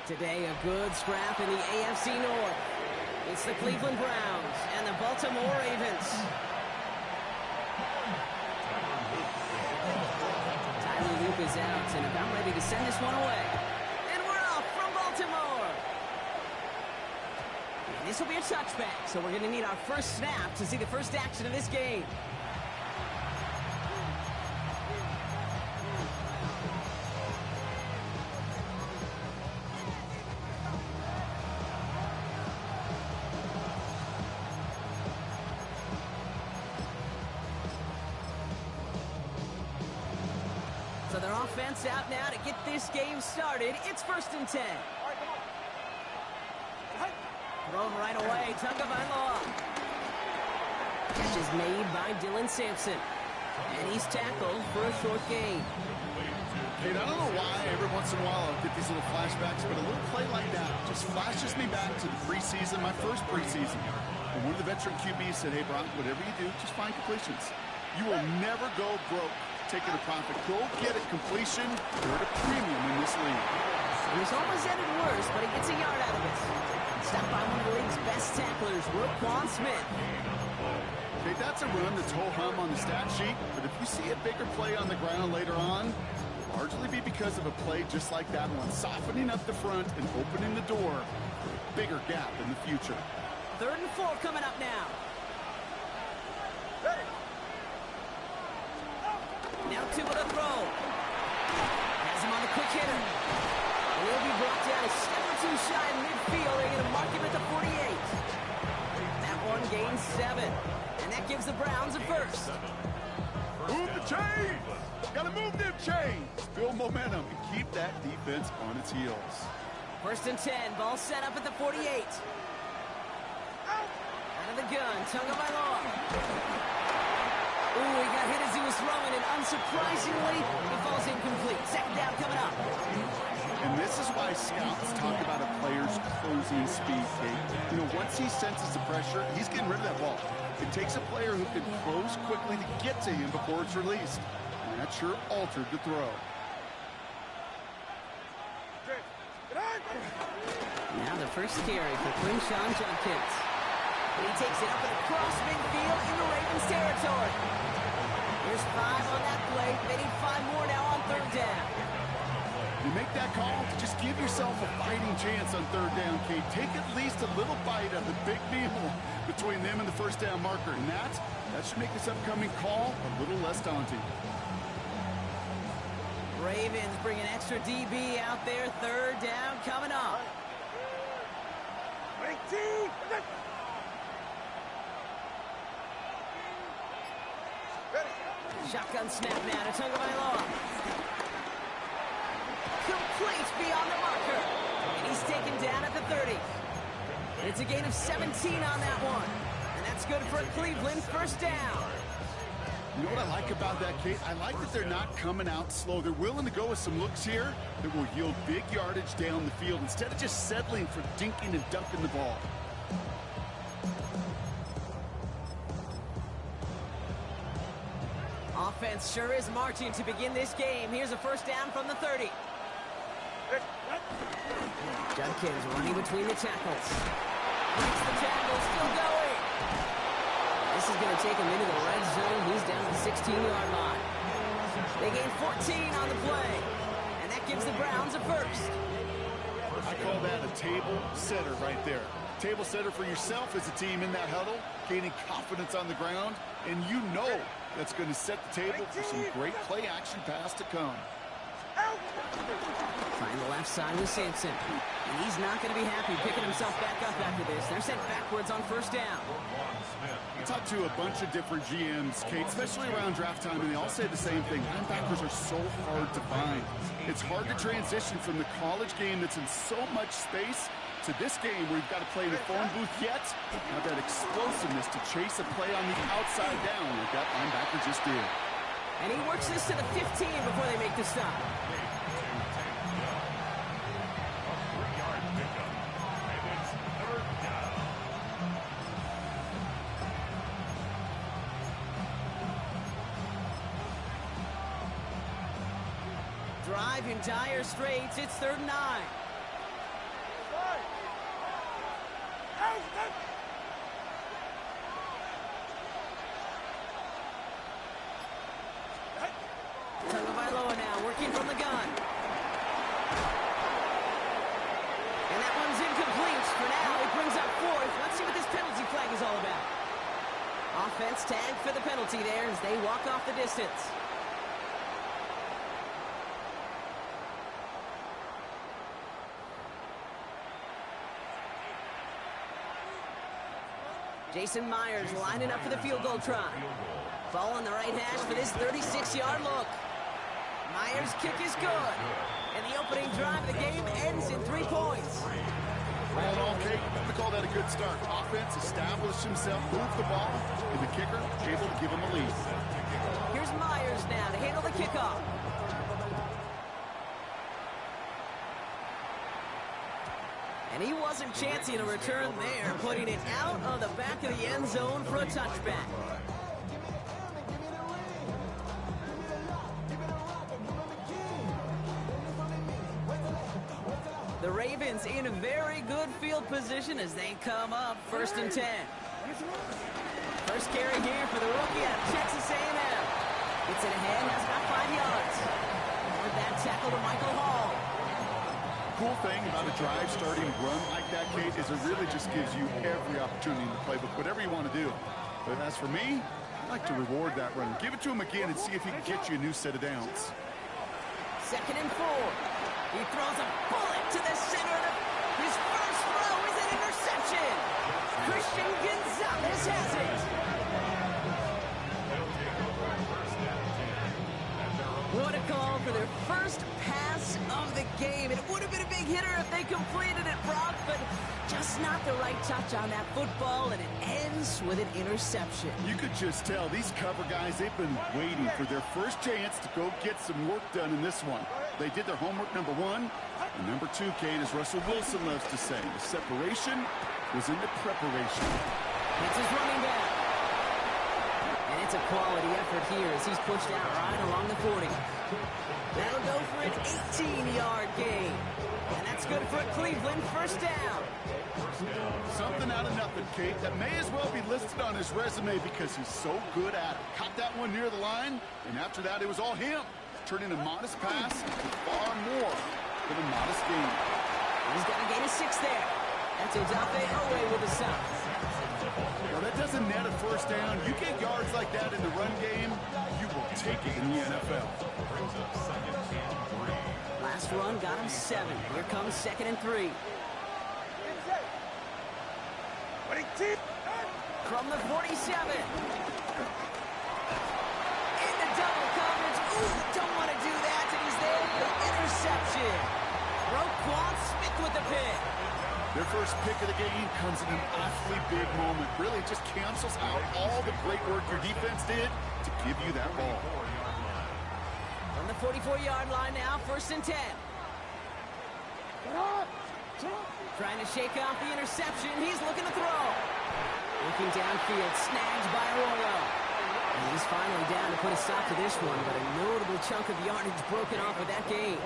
Today, a good scrap in the AFC North. It's the Cleveland Browns and the Baltimore Ravens. Tyler Loop is out and about ready to send this one away. And we're off from Baltimore. And this will be a touchback, so we're going to need our first snap to see the first action of this game. So their offense out now to get this game started. It's 1st and 10. Thrown right away, Tagovailoa. Catch is made by Dylan Sampson. And he's tackled for a short gain. Hey, I don't know why every once in a while I'll get these little flashbacks, but a little play like that just flashes me back to the preseason, my first preseason. And one of the veteran QBs said, hey, Brock, whatever you do, just find completions. You will never go broke taking a profit. Go get it completion. You're at a premium in this league. It was almost ended worse, but he gets a yard out of it. Stopped by one of the league's best tacklers, Roquan Smith. Okay, that's a run that's ho-hum on the stat sheet, but if you see a bigger play on the ground later on, largely be because of a play just like that one, softening up the front and opening the door for a bigger gap in the future. 3rd and 4 coming up now. Now two with a throw. Has him on the quick hitter. And he'll be brought down a step or two shy in midfield. They're going to mark him at the 48. That one gains 7. And that gives the Browns a first. Move the chains! Gotta move them chains! Build momentum and keep that defense on its heels. 1st and 10. Ball set up at the 48. Out of the gun. Tagovailoa. Ooh, he got hit as he was throwing, and unsurprisingly, he falls incomplete. 2nd down coming up. And this is why scouts talk about a player's closing speed, Kate. You know, once he senses the pressure, he's getting rid of that ball. It takes a player who can close quickly to get to him before it's released. And that sure altered the throw. Now the first carry for Quinshawn Judkins. And he takes it up and across midfield into Ravens territory. Here's 5 on that play. They need 5 more now on 3rd down. You make that call to just give yourself a fighting chance on 3rd down, Kate. Take at least a little bite of the big meal between them and the 1st down marker. And that should make this upcoming call a little less daunting. Ravens bring an extra DB out there. 3rd down coming up. Shotgun snap now to Tagovailoa. Complete beyond the marker. And he's taken down at the 30. It's a gain of 17 on that one. And that's good for Cleveland. 1st down. You know what I like about that, Kate? I like that they're not coming out slow. They're willing to go with some looks here that will yield big yardage down the field instead of just settling for dinking and dunking the ball. Offense sure is marching to begin this game. Here's a 1st down from the 30. Judkins running between the tackles. Breaks the tackle, still going. This is going to take him into the red zone. He's down to the 16-yard line. They gain 14 on the play. And that gives the Browns a first. I call that a table setter right there. Table setter for yourself as a team in that huddle, gaining confidence on the ground, and you know that's going to set the table for some great play-action pass to come. Find the left side with Sampson. And he's not going to be happy picking himself back up after this. They're sent backwards on 1st down. I talked to a bunch of different GMs, Kate, especially around draft time, and they all say the same thing. Linebackers are so hard to find. It's hard to transition from the college game that's in so much space to this game where you've got to play in the phone booth yet. Have that explosiveness to chase a play on the outside down like that linebacker just did. And he works this to the 15 before they make the stop. Drive in dire straits. It's 3rd and 9. Tagovailoa now working from the gun. And that one's incomplete for now. He brings up fourth. Let's see what this penalty flag is all about. Offense tagged for the penalty there as they walk off the distance. Jason Myers lining up for the field goal try. Ball on the right hash for this 36-yard look. Myers' kick is good. And the opening drive of the game ends in 3 points. All in all, Kate, we call that a good start. Offense established himself, moved the ball, and the kicker able to give him a lead. Here's Myers now to handle the kickoff. And he wasn't chancing a return there, putting it out of the back of the end zone for a touchback. The Ravens in a very good field position as they come up 1st and 10. First carry here for the rookie out of Texas A&M. Gets it ahead, that's about 5 yards. With that tackle to Michael Hall. Cool thing about a drive starting run like that, Kate, is it really just gives you every opportunity in the playbook, whatever you want to do. But as for me, I like to reward that run. Give it to him again and see if he can get you a new set of downs. 2nd and 4. He throws a bullet to the center. His first throw is an interception. Christian Gonzalez has it. What a call for their first pass of the game. It would have been a big hitter if they completed it, Brock, but just not the right touch on that football, and it ends with an interception. You could just tell these cover guys, they've been waiting for their first chance to go get some work done in this one. They did their homework, number one. And number two, Kate, as Russell Wilson loves to say, the separation was in the preparation. It's his running back. And it's a quality effort here as he's pushed out right along the 40. That'll go for an 18-yard gain. And that's good for a Cleveland first down. Something out of nothing, Kate. That may as well be listed on his resume because he's so good at it. Caught that one near the line, and after that, it was all him. Turning a modest pass to far more than a modest gain. He's got a gain of 6 there. That's Odafe Oweh with a stop. Well, that doesn't net a first down. You get yards like that in the run game, you will take it in the NFL. Last run got him 7. Here comes 2nd and 3. From the 47. Into double coverage. Ooh, don't want to do that. And he's there for the interception. Roquan Smith with the pick. Their first pick of the game comes in an awfully big moment. Really just cancels out all the great work your defense did to give you that ball. From the 44-yard line now, 1st and 10. Trying to shake off the interception. He's looking to throw. Looking downfield, snagged by Arroyo. And he's finally down to put a stop to this one, but a notable chunk of yardage broken off with that gain.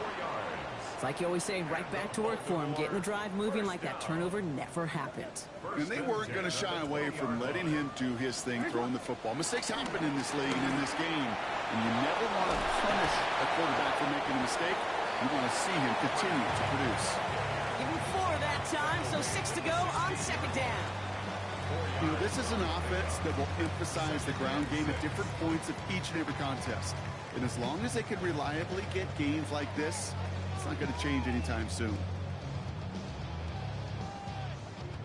It's like you always say, right back to work for him. Getting the drive moving like that turnover never happened. And they weren't going to shy away from letting him do his thing, throwing the football. Mistakes happen in this league and in this game. And you never want to punish a quarterback for making a mistake. You want to see him continue to produce. Give him 4 that time, so 6 to go on 2nd down. You know, this is an offense that will emphasize the ground game at different points of each and every contest. And as long as they can reliably get gains like this, it's not going to change anytime soon.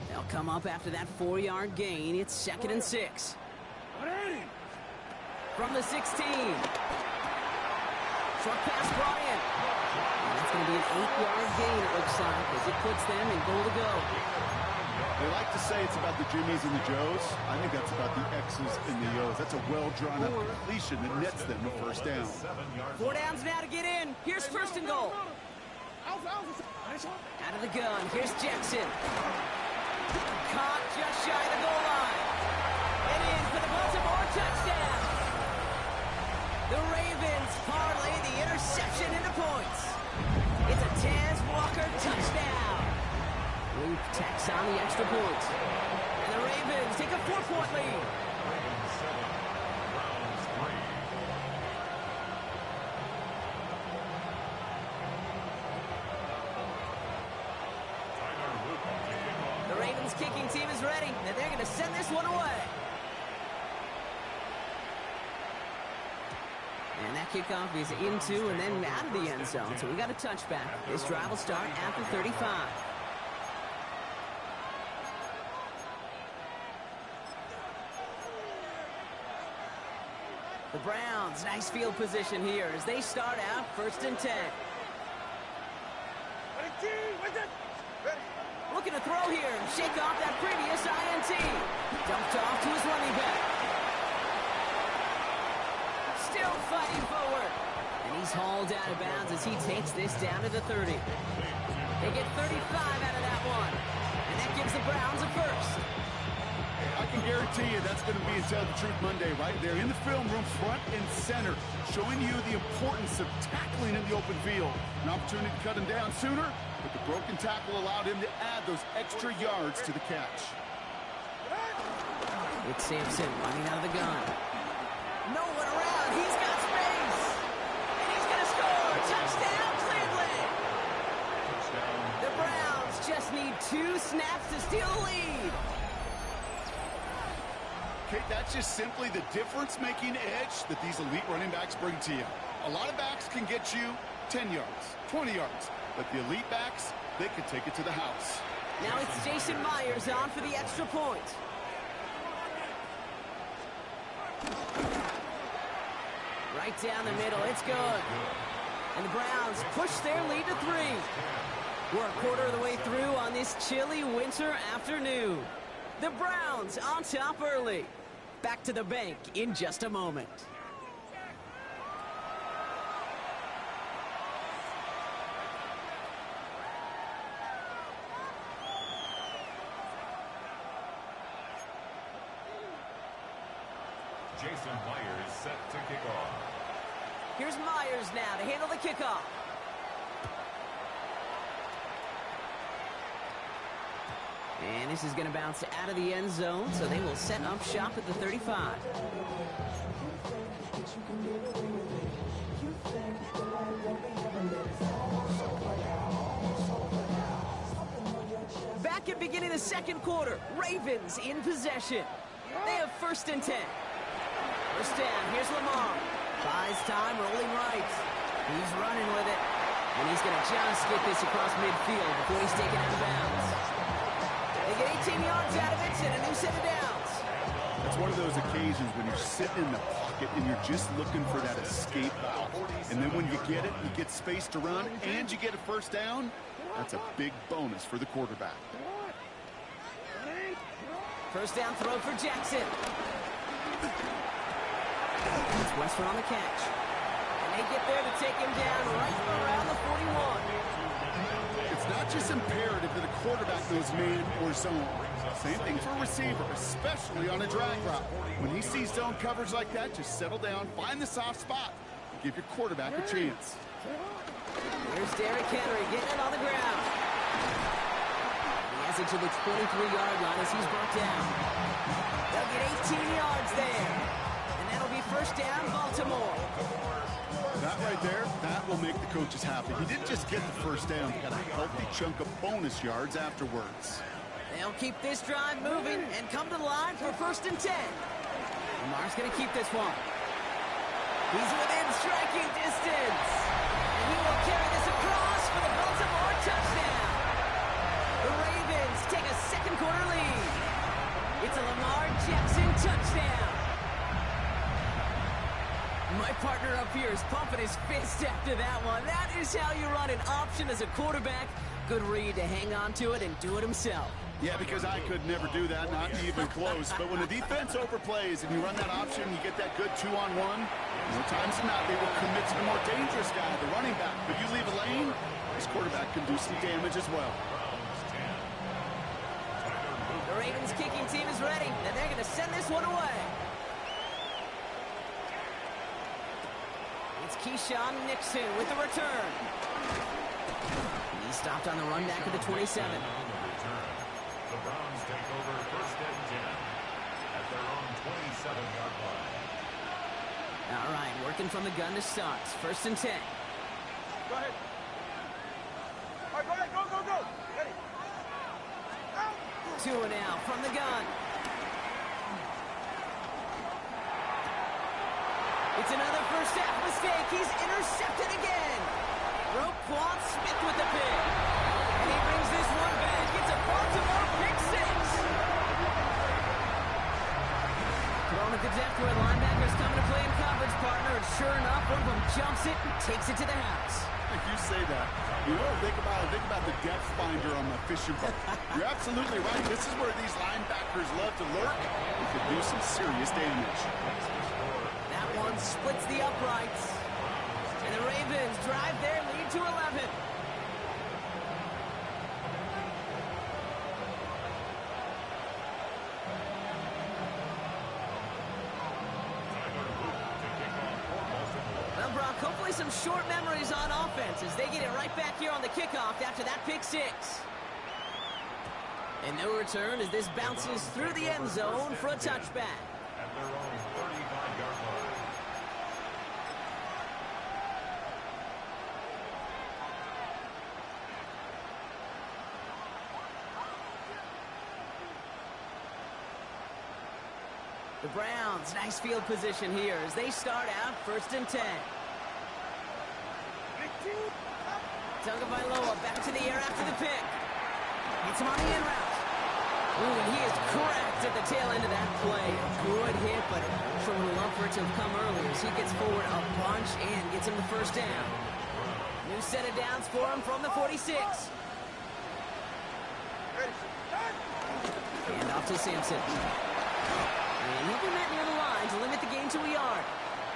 They'll come up after that 4-yard gain. It's 2nd and 6. From the 16. Short pass, Bryant. And that's going to be an 8-yard gain, it looks like, as it puts them in goal to go. They like to say it's about the Jimmies and the Joes. I think that's about the X's and the O's. That's a well-drawn-up completion that nets them a first down. 4 downs now to get in. Here's 1st and goal. Out of the gun. Here's Jackson. Caught just shy of the goal line. And in for the Baltimore touchdown. The Ravens parlay the interception into points. It's a Taz Walker touchdown. Tacks on the extra point. And the Ravens take a 4-point lead. The Ravens kicking team is ready, and they're going to send this one away. And that kickoff is into and then out of the end zone, so we got a touchback. This drive will start after 35. The Browns, nice field position here as they start out 1st and 10. Looking to throw here and shake off that previous INT. Dumped off to his running back. Still fighting forward. And he's hauled out of bounds as he takes this down to the 30. They get 35 out of that one. And that gives the Browns a first. I can guarantee you that's going to be a Tell the Truth Monday right there in the film room, front and center, showing you the importance of tackling in the open field. An opportunity to cut him down sooner, but the broken tackle allowed him to add those extra yards to the catch. It's Sampson running out of the gun. No one around. He's got space. And he's going to score. Touchdown, Cleveland. The Browns just need 2 snaps to steal the lead. Okay, that's just simply the difference-making edge that these elite running backs bring to you. A lot of backs can get you 10 yards, 20 yards, but the elite backs, they can take it to the house. Now it's Jason Myers on for the extra point. Right down the middle, it's good. And the Browns push their lead to 3. We're a quarter of the way through on this chilly winter afternoon. The Browns on top early. Back to the bank in just a moment. Jason Myers set to kick off. Here's Myers now to handle the kickoff. And this is going to bounce out of the end zone, so they will set up shop at the 35. Back at beginning the second quarter, Ravens in possession. They have 1st and 10. First down, here's Lamar. Buys time, rolling right. He's running with it. And he's going to just get this across midfield before he's taken out of bounds. They get 18 yards out of it and a new set of downs. It's one of those occasions when you're sitting in the pocket and you're just looking for that escape valve. And then when you get it, you get space to run, and you get a first down. That's a big bonus for the quarterback. First down throw for Jackson. It's Westford on the catch. And they get there to take him down right around the 41. It's not just imperative that a quarterback knows man or zone. Same thing for a receiver, especially on a drag route. When he sees zone coverage like that, just settle down, find the soft spot, and give your quarterback a chance. Here's Derrick Henry getting it on the ground. He has it to the 23-yard line as he's brought down. They'll get 18 yards there. And that'll be first down, Baltimore. That right there, that will make the coaches happy. He didn't just get the first down, he got a healthy chunk of bonus yards afterwards. They'll keep this drive moving and come to the line for 1st and 10. Lamar's going to keep this one. He's within striking distance. And he will carry this across for the Baltimore touchdown. The Ravens take a second quarter lead. It's a Lamar Jackson touchdown. My partner up here is pumping his fist after that one. That is how you run an option as a quarterback. Good read to hang on to it and do it himself. Yeah, because I could never do that, not even close. But when the defense overplays and you run that option, you get that good 2-on-1. More times than not, they will commit to the more dangerous guy, the running back. But you leave a lane, this quarterback can do some damage as well. The Ravens kicking team is ready, and they're going to send this one away. It's Keyshawn Nixon with the return. He's stopped on the run back at the 27. The Browns take over first and 10 at their own 27-yard line. All right, working from the gun to start. First and 10. Go ahead. All right, go ahead. Go, go, go. Ready. Two and out from the gun. It's another first half mistake. He's intercepted again. Wk17 with the pick. And he brings this one back. It's a Baltimore pick six. Throwing at the depth where linebackers coming to play in coverage, partner. And sure enough, one of them jumps it and takes it to the house. If you say that, you know, think about the depth finder on the fishing boat. You're absolutely right. This is where these linebackers love to lurk. It could do some serious damage. That one splits the uprights. And the Ravens drive their lead to 11. Well, Brock, hopefully some short memories on offense as they get it right back here on the kickoff after that pick six. And no return as this bounces through the end zone for a touchback. At their own 35-yard line. The Browns, nice field position here as they start out first and 10. Tagovailoa back to the air after the pick. Gets him on the in route. Ooh, and he is cracked at the tail end of that play. A good hit, but sure would love for it to have come earlier as he gets forward a bunch and gets him the first down. New set of downs for him from the 46. And off to Sampson. And he'll be met near the line to limit the gain to a yard.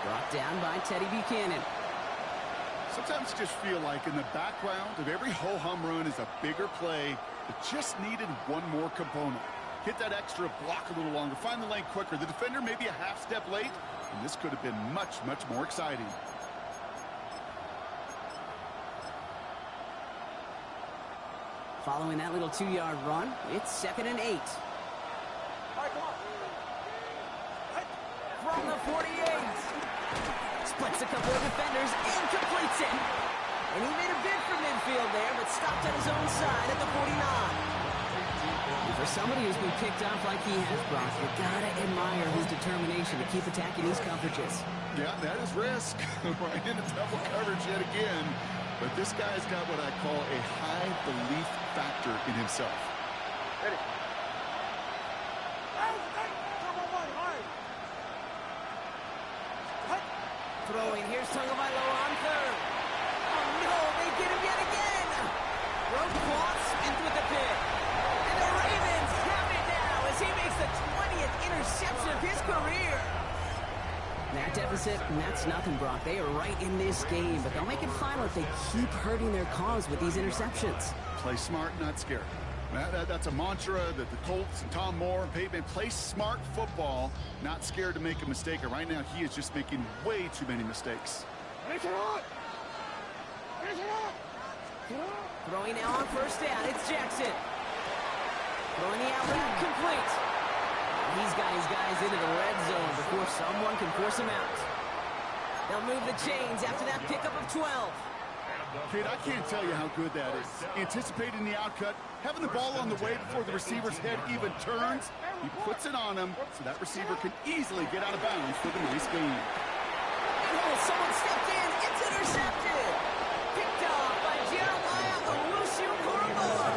Brought down by Teddy Buchanan. Sometimes you just feel like in the background of every ho-hum run is a bigger play that just needed one more component. Hit that extra block a little longer, find the lane quicker. The defender maybe a half step late, and this could have been much, much more exciting. Following that little 2-yard run, it's 2nd and 8. All right, come on. From the 48. Splits a couple of defenders and completes it. And he made a bid for midfield there, but stopped at his own side at the 49. And for somebody who's been picked off like he has, Brock, you gotta admire his determination to keep attacking these coverages. Yeah, that is risk. Right into double coverage yet again. But this guy's got what I call a high belief factor in himself. Ready. Throwing, here's Tagovailoa on third. Oh no, they get him yet again. Wk17 with the pick. And the Ravens have it now as he makes the 20th interception of his career. That deficit, and that's nothing, Brock. They are right in this game, but they'll make it final if they keep hurting their cause with these interceptions. Play smart, not scared. That's a mantra that the Colts and Tom Moore and Peyton play smart football, not scared to make a mistake. And right now, he is just making way too many mistakes. Throwing now on first down, it's Jackson. Throwing the out route complete. He's got his guys into the red zone before someone can force him out. They'll move the chains after that pickup of 12. Kate, I can't tell you how good that is. Anticipating the outcut, having the ball on the way before the receiver's head even turns. He puts it on him so that receiver can easily get out of bounds for the nice gain. Oh, someone stepped in. It's intercepted. Picked off by Jeremiah Owusu-Koramoah.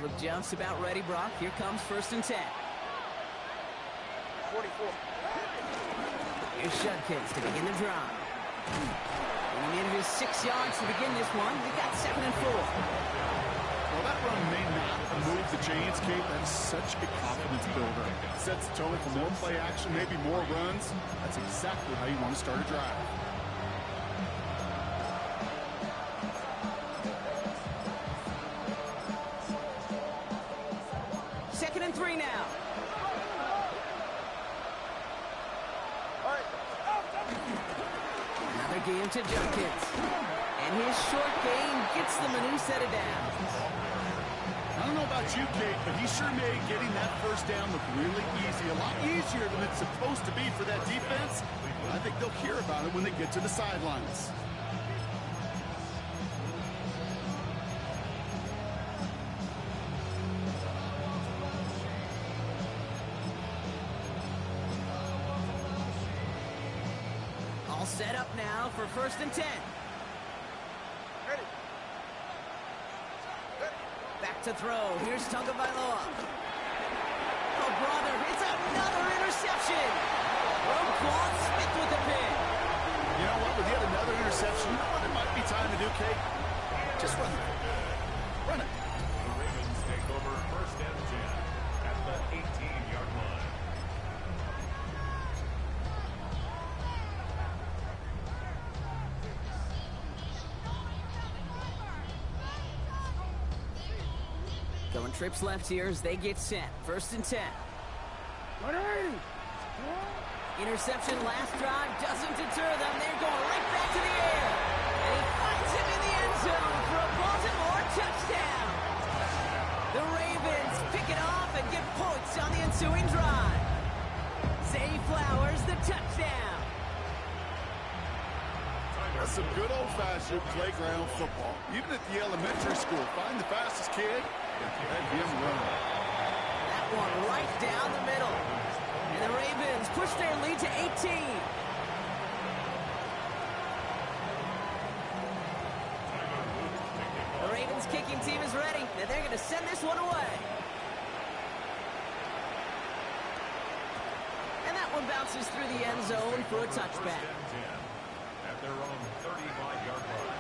Look just about ready, Brock. Here comes first and 10. 44. Here's Judkins to begin the drive. And he manages 6 yards to begin this one. We've got 2nd and 4. Well, that run may not move the chains, Kate. That is such a confidence builder. Sets the tone for more play action, maybe more runs. That's exactly how you want to start a drive. Second and 3 now. Another game to Junkins. And his short gain gets them a new set of downs. I don't know about you, Kate, but he sure made getting that first down look really easy. A lot easier than it's supposed to be for that defense. I think they'll hear about it when they get to the sidelines. All set up now for 1st and 10. Ready. Back to throw. Here's Tagovailoa. Oh, brother, it's another interception. Roquan Smith with the pick. You know what? With yet another interception, you know what it might be time to do, Kate? Just run it. Run it. The Ravens take over 1st and 10 at the 18-yard line. Going trips left here as they get set. 1st and 10. Interception last drive doesn't deter them. They're going right back to the air. And he finds him in the end zone for a Baltimore touchdown. The Ravens pick it off and get points on the ensuing drive. Zay Flowers, the touchdown. That's some good old-fashioned playground football. Even at the elementary school, find the fastest kid and let him run. That one right down the middle. And the Ravens push their lead to 18. The Ravens kicking team is ready, and they're going to send this one away. And that one bounces through the end zone for a touchback. At their own 35-yard line.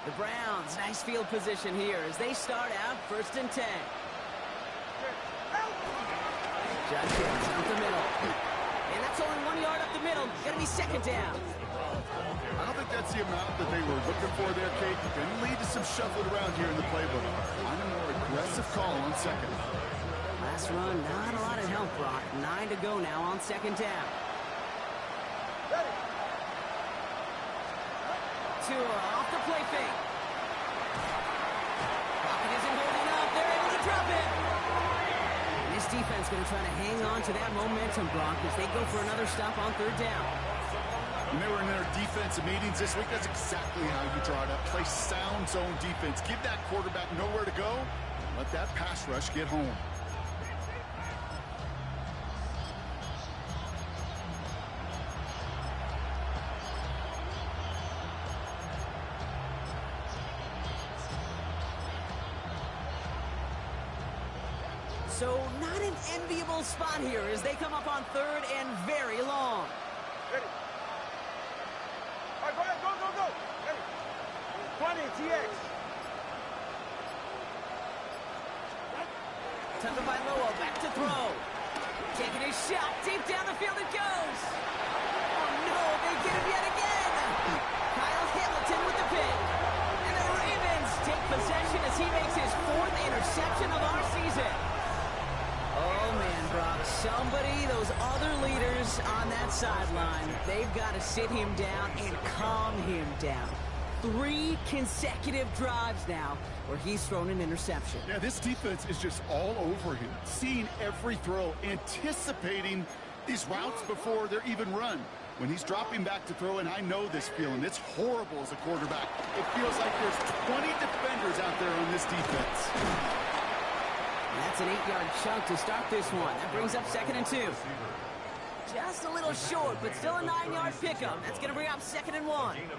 The Browns, nice field position here as they start out 1st and 10. Junkins up the middle. And that's only 1 yard up the middle. Going to be 2nd down. I don't think that's the amount that they were looking for there, Kate. It can lead to some shuffling around here in the playbook. On a more aggressive call on 2nd. Last run, not a lot of help, Brock. 9 to go now on 2nd down. Ready. Tua off the play fake. Pocket isn't holding up. They're able to drop it. And this defense going to try to hang on to that momentum, Brock, as they go for another stop on 3rd down. When they were in their defensive meetings this week, that's exactly how you draw it up. Play sound zone defense. Give that quarterback nowhere to go. Let that pass rush get home. So not an enviable spot here as they come up on 3rd and very long. Ready. All right, go ahead. Go, go, go. Ready. 20, TX. Tagovailoa back to throw. Taking his shot. Deep down the field it goes. Oh, no. They get him yet again. Kyle Hamilton with the pick. And the Ravens take possession as he makes his 4th interception of our season. Oh, man, Brock. Somebody, those other leaders on that sideline, they've got to sit him down and calm him down. 3 consecutive drives now where he's thrown an interception. Yeah, this defense is just all over him. Seeing every throw, anticipating these routes before they're even run. When he's dropping back to throw, and I know this feeling, it's horrible as a quarterback. It feels like there's 20 defenders out there on this defense. And that's an 8-yard chunk to start this one. That brings up 2nd and 2. Just a little short, but still a 9-yard pickup. That's going to bring up 2nd and 1. Gain of 9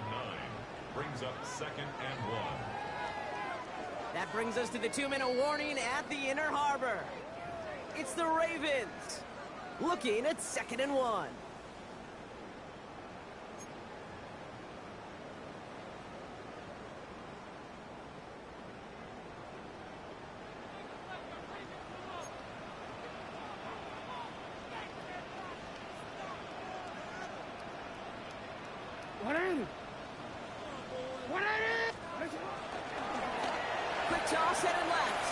brings up 2nd and 1. That brings us to the 2-minute warning at the Inner Harbor. It's the Ravens Looking at 2nd and 1. Quick toss headed left.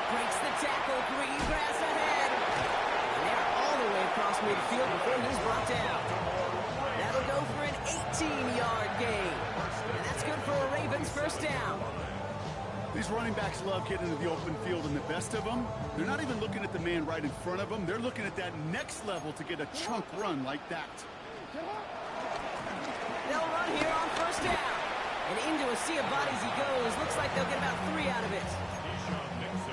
Breaks the tackle. Green grass ahead. And they're all the way across midfield before he's brought down. That'll go for an 18-yard gain. And that's good for a Ravens first down. These running backs love getting into the open field, and the best of them, they're not even looking at the man right in front of them. They're looking at that next level to get a chunk run like that. They'll run here on first down. And into a sea of bodies he goes. Looks like they'll get about 3 out of it.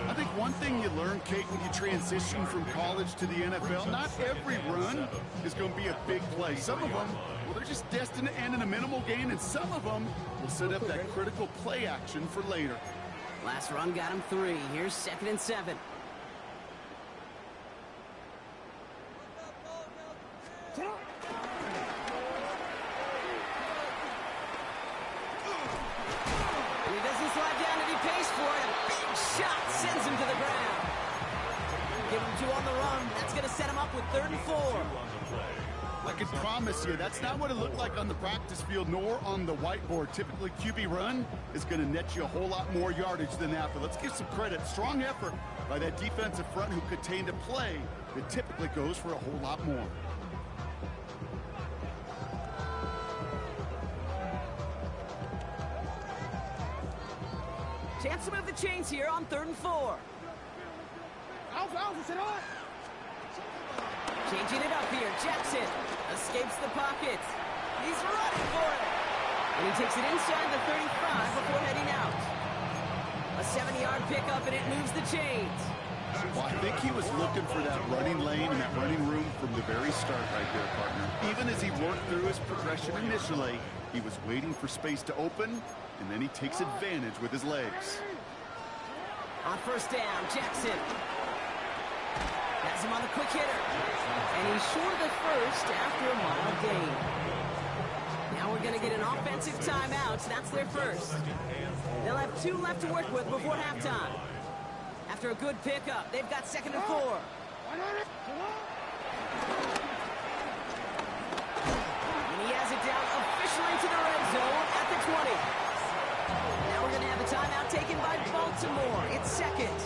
I think one thing you learn, Kate, when you transition from college to the NFL, not every run is going to be a big play. Some of them, well, they're just destined to end in a minimal gain, and some of them will set up that critical play action for later. Last run got him 3. Here's 2nd and 7. And he doesn't slide down if he pays for it. A big shot sends him to the ground. Give him 2 on the run. That's going to set him up with 3rd and 4. I can promise you, that's not what it looked like on the practice field nor on the whiteboard. Typically, QB run is going to net you a whole lot more yardage than that. But let's give some credit. Strong effort by that defensive front who contained a play that typically goes for a whole lot more. Chance to move the chains here on 3rd and 4. Changing it up here. Jackson escapes the pocket. He's running for it. And he takes it inside the 35 before heading out. A 7-yard pickup, and it moves the chains. Well, I think he was looking for that running lane and that running room from the very start right there, partner. Even as he worked through his progression initially, he was waiting for space to open, and then he takes advantage with his legs. On first down, Jackson has him on the quick hitter. And he's short of the first after a mile gain. Now we're going to get an offensive timeout. That's their first. They'll have 2 left to work with before halftime. After a good pickup, they've got 2nd and 4. And he has it down officially to the red zone at the 20. Now we're going to have a timeout taken by Baltimore. It's 2nd.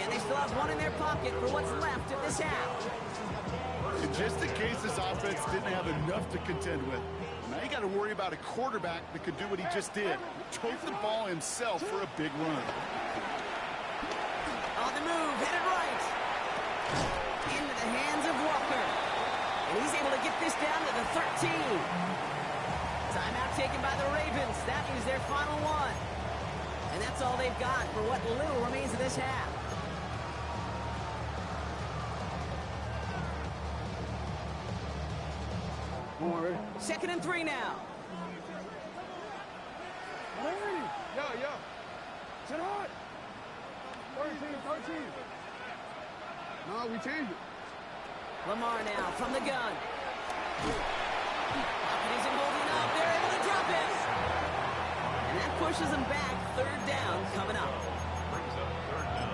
And they still have 1 in their pocket for what's left of this half. And just in case this offense didn't have enough to contend with, now you got to worry about a quarterback that could do what he just did. Took the ball himself for a big run. On the move, headed right. Into the hands of Walker. And he's able to get this down to the 13. Timeout taken by the Ravens. That is their final one. And that's all they've got for what little remains of this half. More. 2nd and 3 now. Yeah. Sit hard. 13. No, we changed it. Lamar now from the gun. Pocket isn't holding up. They're able to drop it. And that pushes them back. 3rd down coming up. Brings up 3rd down.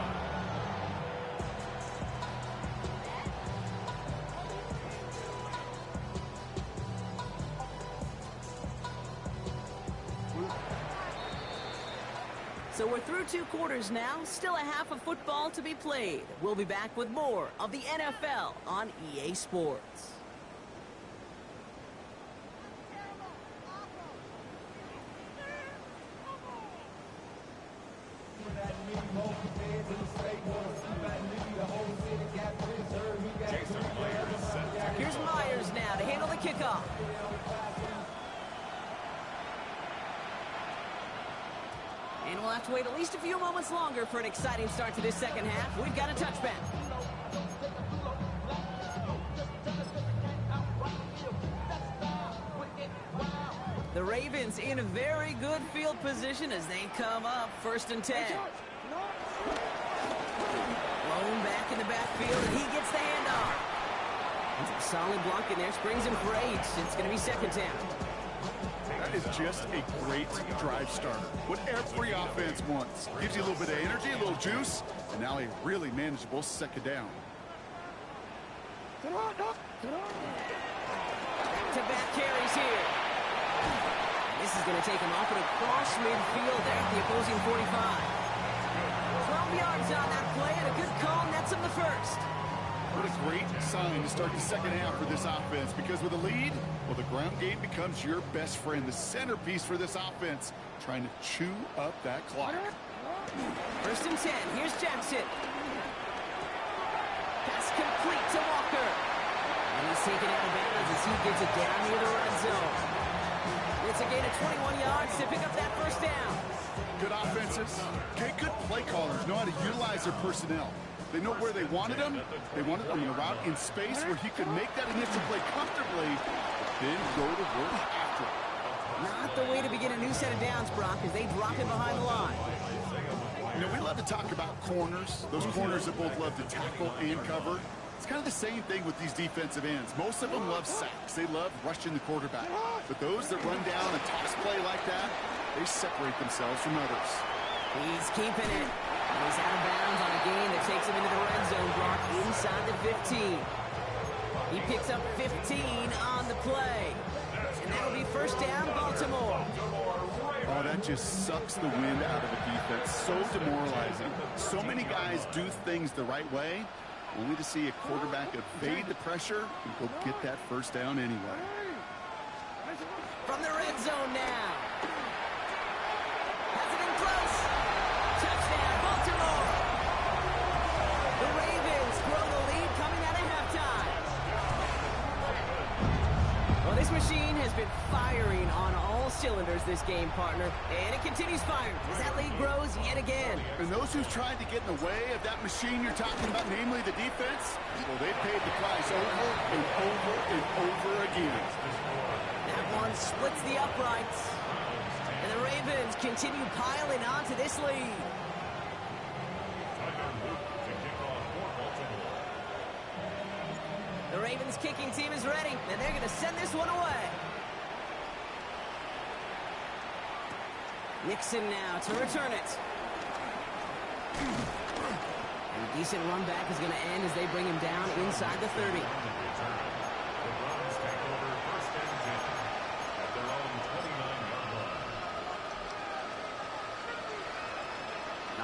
So we're through 2 quarters now. Still a half of football to be played. We'll be back with more of the NFL on EA Sports. Here's Myers now to handle the kickoff. And we'll have to wait at least a few moments longer for an exciting start to this second half. We've got a touchback. The Ravens in a very good field position as they come up 1st and 10. Blown back in the backfield, and he gets the handoff. It's a solid block in there, springs him for 8. It's going to be second down. That is just a great drive starter. What every offense wants. Gives you a little bit of energy, a little juice, and now a really manageable second down. Back-to-back carries here. This is going to take him off and across midfield there at the opposing 45. 12 yards on that play, and a good call nets him the first. What a great sign to start the second half for this offense, because with a lead, well, the ground game becomes your best friend, the centerpiece for this offense, trying to chew up that clock. First and 10, here's Jackson. Pass complete to Walker. And he's taken out of bounds as he gets it down near the red zone. It's a gain of 21 yards to pick up that first down. Good offenses. Okay, good play callers know how to utilize their personnel. They know where they wanted him. They wanted him in a route in space where he could make that initial play comfortably, then go to work after it. Not the way to begin a new set of downs, Brock, as they drop him behind the line. You know, we love to talk about corners, those corners that both love to tackle and cover. It's kind of the same thing with these defensive ends. Most of them love sacks. They love rushing the quarterback. But those that run down a toss play like that, they separate themselves from others. He's keeping it. He's out of bounds on a gain that takes him into the red zone, Brock, inside the 15. He picks up 15 on the play. And that'll be first down, Baltimore. Oh, that just sucks the wind out of the defense. So demoralizing. So many guys do things the right way, only to see a quarterback evade the pressure and go get that first down anyway. From the red zone now. Has it in close. Touchdown, Baltimore. The Ravens grow the lead coming out of halftime. Well, this machine has been firing on all cylinders this game, partner. And it continues firing as that lead grows yet again. And those who've tried to get in the way of that machine you're talking about, namely the defense, well, they paid the price over and over and over again. That one splits the uprights. And the Ravens continue piling onto this lead. The Ravens kicking team is ready, and they're going to send this one away. Nixon now to return it. And a decent run back is going to end as they bring him down inside the 30.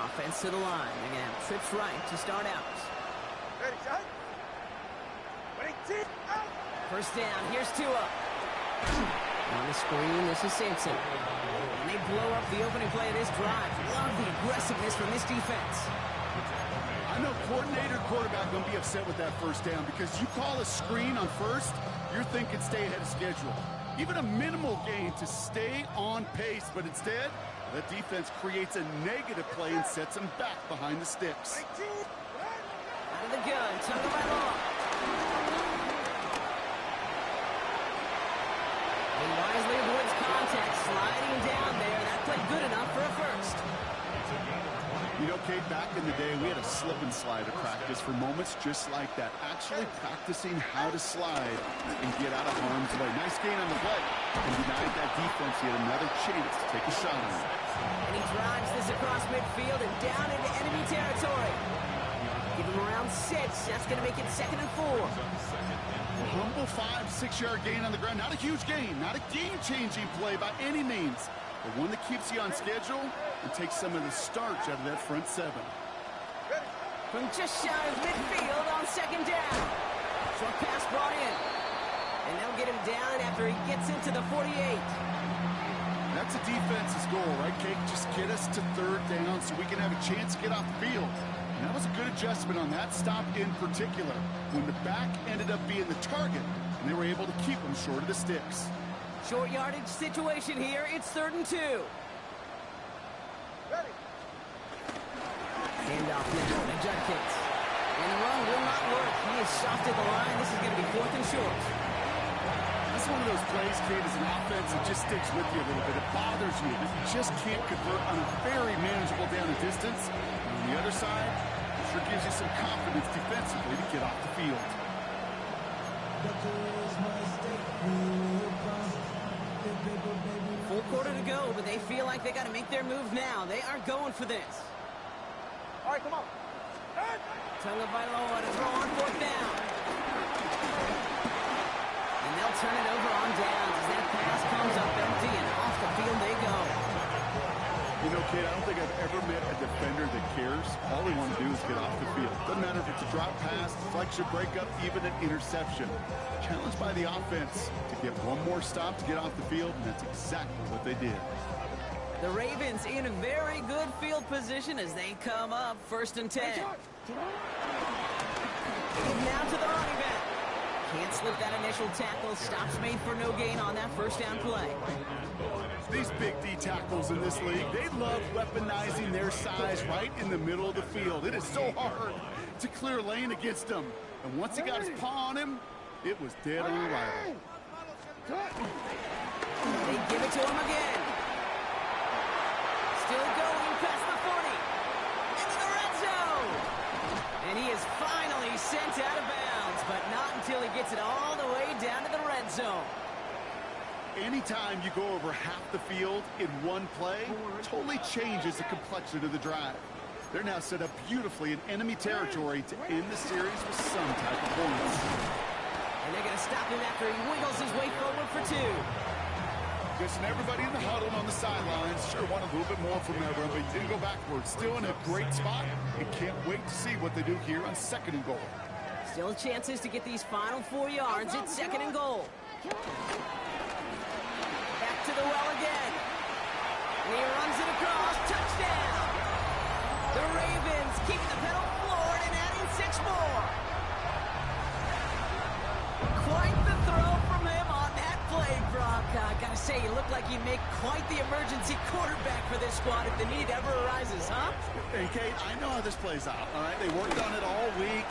Offense to the line. They're going to have trips right to start out. Ready, shot. Ready, tip, out. First down. Here's Tua. On the screen, this is Sampson. And they blow up the opening play of this drive. Love the aggressiveness from this defense. I know coordinator quarterback going to be upset with that first down, because you call a screen on first, you're thinking stay ahead of schedule. Even a minimal gain to stay on pace, but instead, the defense creates a negative play and sets them back behind the sticks. Out of the gun, tuck him right along. He wisely avoids contact, sliding down there. That played good enough for a first. You know, Kate, back in the day, we had a slip and slide at practice for moments just like that. Actually practicing how to slide and get out of harm's way. Nice gain on the play. And denied that defense yet another chance to take a shot on it. And he drives this across midfield and down into enemy territory. Give him around 6. That's going to make it 2nd and 4. A humble 5-6 yard gain on the ground. Not a huge gain. Not a game-changing play by any means. But one that keeps you on schedule and takes some of the starch out of that front 7. From just shy of midfield on 2nd down. Short pass brought in. And they'll get him down after he gets into the 48. That's a defense's goal, right, Kate? Just get us to 3rd down so we can have a chance to get off the field. And that was a good adjustment on that stop in particular, when the back ended up being the target, and they were able to keep him short of the sticks. Short yardage situation here. It's 3rd and 2. Ready. Handoff now to Judkins. And the run will not work. He is soft at the line. This is going to be 4th and short. That's one of those plays, Kate, as an offense that just sticks with you a little bit. It bothers you that you just can't convert on a very manageable down and distance. And on the other side, it sure gives you some confidence defensively to get off the field. Full quarter to go, but they feel like they got to make their move now. They are going for this. All right, come on. Tagovailoa to throw on fourth down. And they'll turn it over on downs as that pass comes up empty and off the field they go. You know, kid, I don't think I've ever met a defender that cares. All they want to do is get off the field. Doesn't matter if it's a drop pass, deflection, breakup, even an interception. Challenged by the offense to get one more stop to get off the field, and that's exactly what they did. The Ravens in a very good field position as they come up 1st and 10. Now to the running back. Can't slip that initial tackle. Stops made for no gain on that first down play. These big D tackles in this league, they love weaponizing their size right in the middle of the field. It is so hard to clear lane against them. And once he got his paw on him, it was dead on arrival. They give it to him again. Still going past the 40. Into the red zone. And he is finally sent out of bounds, but not until he gets it all the way down to the red zone. Anytime you go over half the field in one play, totally changes the complexion of the drive. They're now set up beautifully in enemy territory to end the series with some type of points. And they're going to stop him after he wiggles his way forward for 2. Just everybody in the huddle on the sidelines sure want a little bit more from that run, but he didn't go backwards. Still in a great spot and can't wait to see what they do here on 2nd and goal. Still chances to get these final 4 yards at 2nd and goal. To the well again. And he runs it across. Touchdown. The Ravens keeping the pedal floored and adding 6 more. Quite the throw from him on that play, Brock. I gotta say, you look like you make quite the emergency quarterback for this squad if the need ever arises, huh? Hey, Kate, I know how this plays out, all right? They worked on it all week.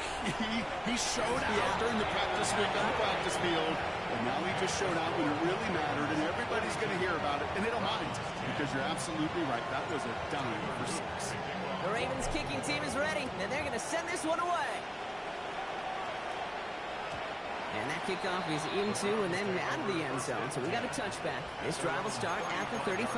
He showed out during the practice week on the practice field. And now he just showed out when it really mattered, and everybody's going to hear about it, and they don't mind, because you're absolutely right. That was a dime for 6. The Ravens kicking team is ready, and they're going to send this one away. And that kickoff is into and then out of the end zone, so we got a touchback. This drive will start at the 35.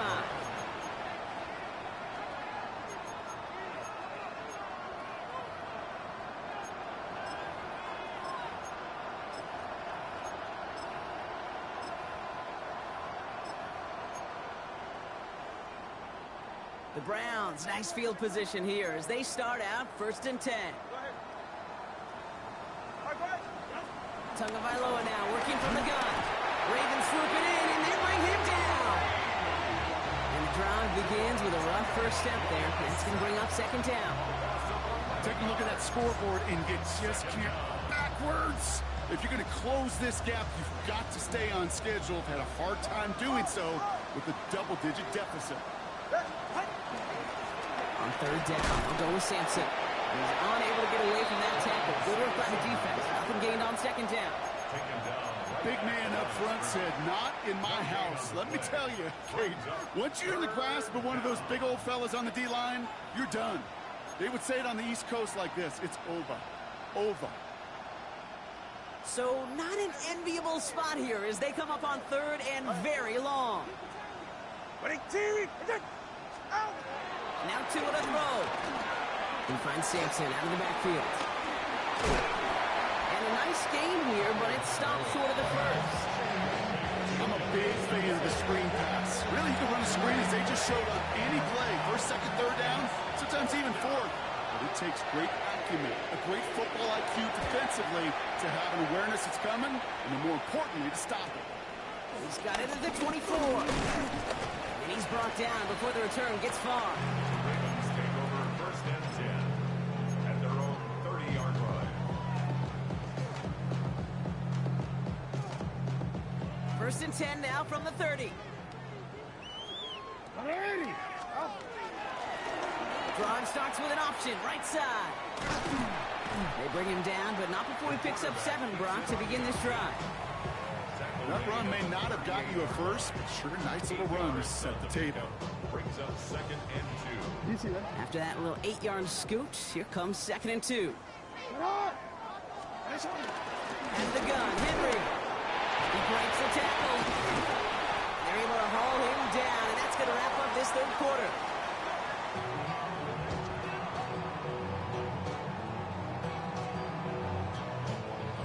The Browns, nice field position here as they start out 1st and 10. Tagovailoa now working from the gun. Ravens swoop it in and they bring him down. And the drive begins with a rough first step there. That's going to bring up 2nd down. Take a look at that scoreboard and you just can't backwards. If you're going to close this gap, you've got to stay on schedule. Had a hard time doing so with a double-digit deficit. On 3rd down, they'll go with Sampson. He's unable to get away from that tackle. Good work by the defense. Nothing gained on 2nd down. Big man up front said, not in my house. Let me tell you, Kate, once you're in the grasp of one of those big old fellas on the D-line, you're done. They would say it on the East Coast like this. It's over. Over. So not an enviable spot here as they come up on 3rd and very long. Now 2 on a throw. He finds Sampson out of the backfield. And a nice gain here, but it stopped short of the first. I'm a big fan of the screen pass. Really, you can run a screen as they just showed up any play. 1st, 2nd, 3rd down, sometimes even 4th. But it takes great acumen, a great football IQ defensively to have an awareness it's coming, and more importantly, to stop it. He's got it at the 24. And he's brought down before the return gets far. Ravens take over 1st and 10 at their own 30-yard line. 1st and 10 now from the 30. Drive starts with an option, right side. They bring him down, but not before he picks up 7, Brock, to begin this drive. That run may not have got you a first, but sure, nice little run to set the table. Brings up 2nd and 2. After that little 8-yard scoot, here comes 2nd and 2. And the gun, Henry. He breaks the tackle. They're able to haul him down, and that's going to wrap up this third quarter.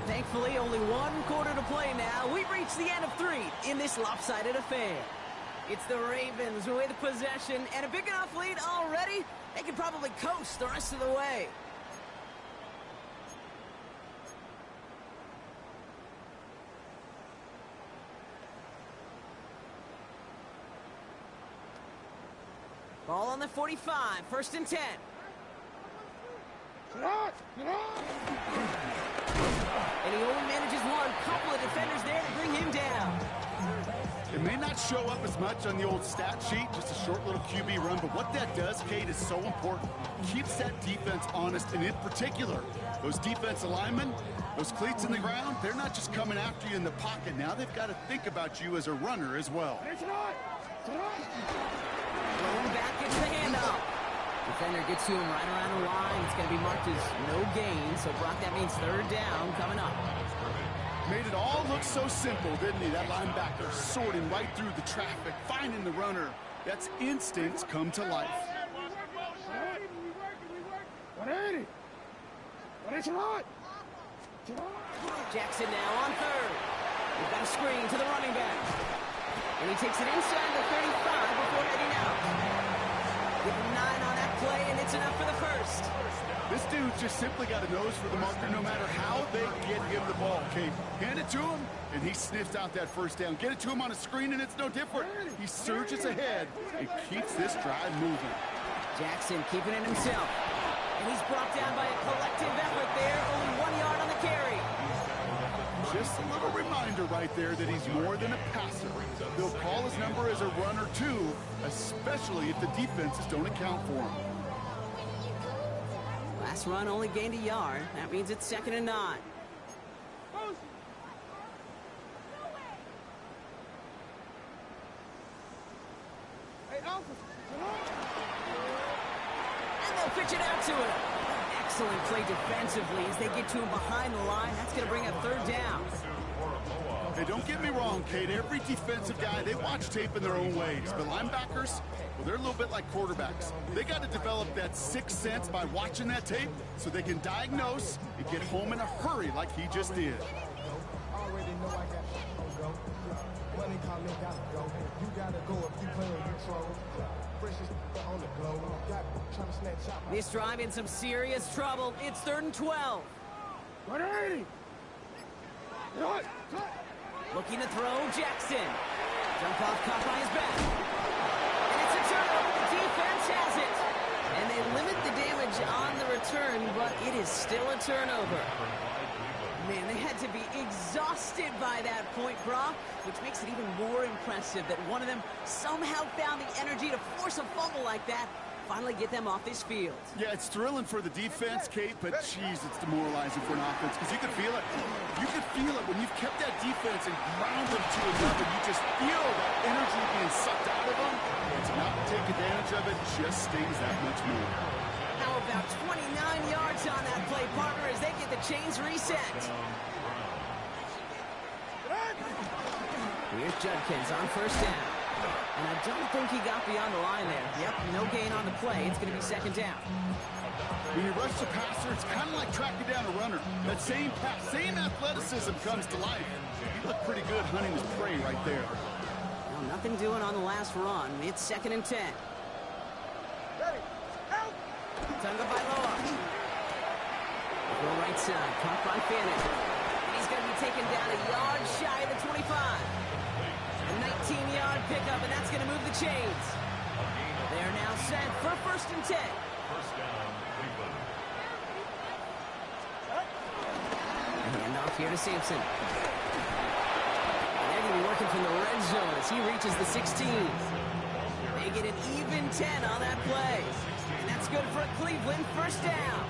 Thankfully, only one quarter to play now. We've reached the end of 3 in this lopsided affair. It's the Ravens with possession and a big enough lead already. They could probably coast the rest of the way. Ball on the 45, 1st and 10. And he only manages one. Couple of defenders there to bring him down. It may not show up as much on the old stat sheet, just a short little QB run, but what that does, Kate, is so important. Keeps that defense honest, and in particular, those defensive linemen, those cleats in the ground, they're not just coming after you in the pocket. Now they've got to think about you as a runner as well. Going back, gets the handoff. Defender gets to him right around the line. It's going to be marked as no gain, so Brock, that means 3rd down coming up. Made it all look so simple, didn't he? That linebacker sorting right through the traffic, finding the runner. That's instincts come to life. Jackson now on 3rd. We've got a screen to the running back. And he takes it inside the 35 before heading out. Give him 9 on that play, and it's enough for the 1st. This dude's just simply got a nose for the marker no matter how they get him the ball, Kate. Hand it to him, and he sniffs out that 1st down. Get it to him on a screen, and it's no different. He surges ahead and keeps this drive moving. Jackson keeping it himself. And he's brought down by a collective effort there. Only 1 yard on the carry. Just a little reminder right there that he's more than a passer. They'll call his number as a runner, too, especially if the defenses don't account for him. Last run only gained a yard. That means it's 2nd and 9. And they'll pitch it out to him. Excellent play defensively as they get to him behind the line. That's going to bring up 3rd down. Hey, don't get me wrong, Kate. Every defensive guy, they watch tape in their own ways. But linebackers, well, they're a little bit like quarterbacks. They got to develop that 6th sense by watching that tape so they can diagnose and get home in a hurry like he just did. This drive in some serious trouble. It's 3rd and 12. Looking to throw, Jackson. Jump off, caught by his back. And it's a turnover. The defense has it. And they limit the damage on the return, but it is still a turnover. Man, they had to be exhausted by that point, Brock, which makes it even more impressive that one of them somehow found the energy to force a fumble like that, finally get them off this field. Yeah, it's thrilling for the defense, Kate, but geez, it's demoralizing for an offense because you could feel it. You could feel it when you've kept that defense and ground them to another. You just feel that energy being sucked out of them. And to not take advantage of it just stings that much more. How about 29 yards on that play, partner, as they get the chains reset. Here's Judkins on 1st down. And I don't think he got beyond the line there. Yep, no gain on the play. It's going to be 2nd down. When you rush the passer, it's kind of like tracking down a runner. That same pass, same athleticism comes to life. He looked pretty good hunting his prey right there. Well, nothing doing on the last run. It's 2nd and 10. Tunga by Loa. Go right side, caught by Fannin. And he's going to be taken down a yard shy of the 25. A 19-yard pickup, and that's going to move the chains. They're now set for 1st and 10. Hand off here to Sampson. They're going to be working from the red zone as he reaches the 16. They get an even 10 on that play. And that's good for Cleveland 1st down.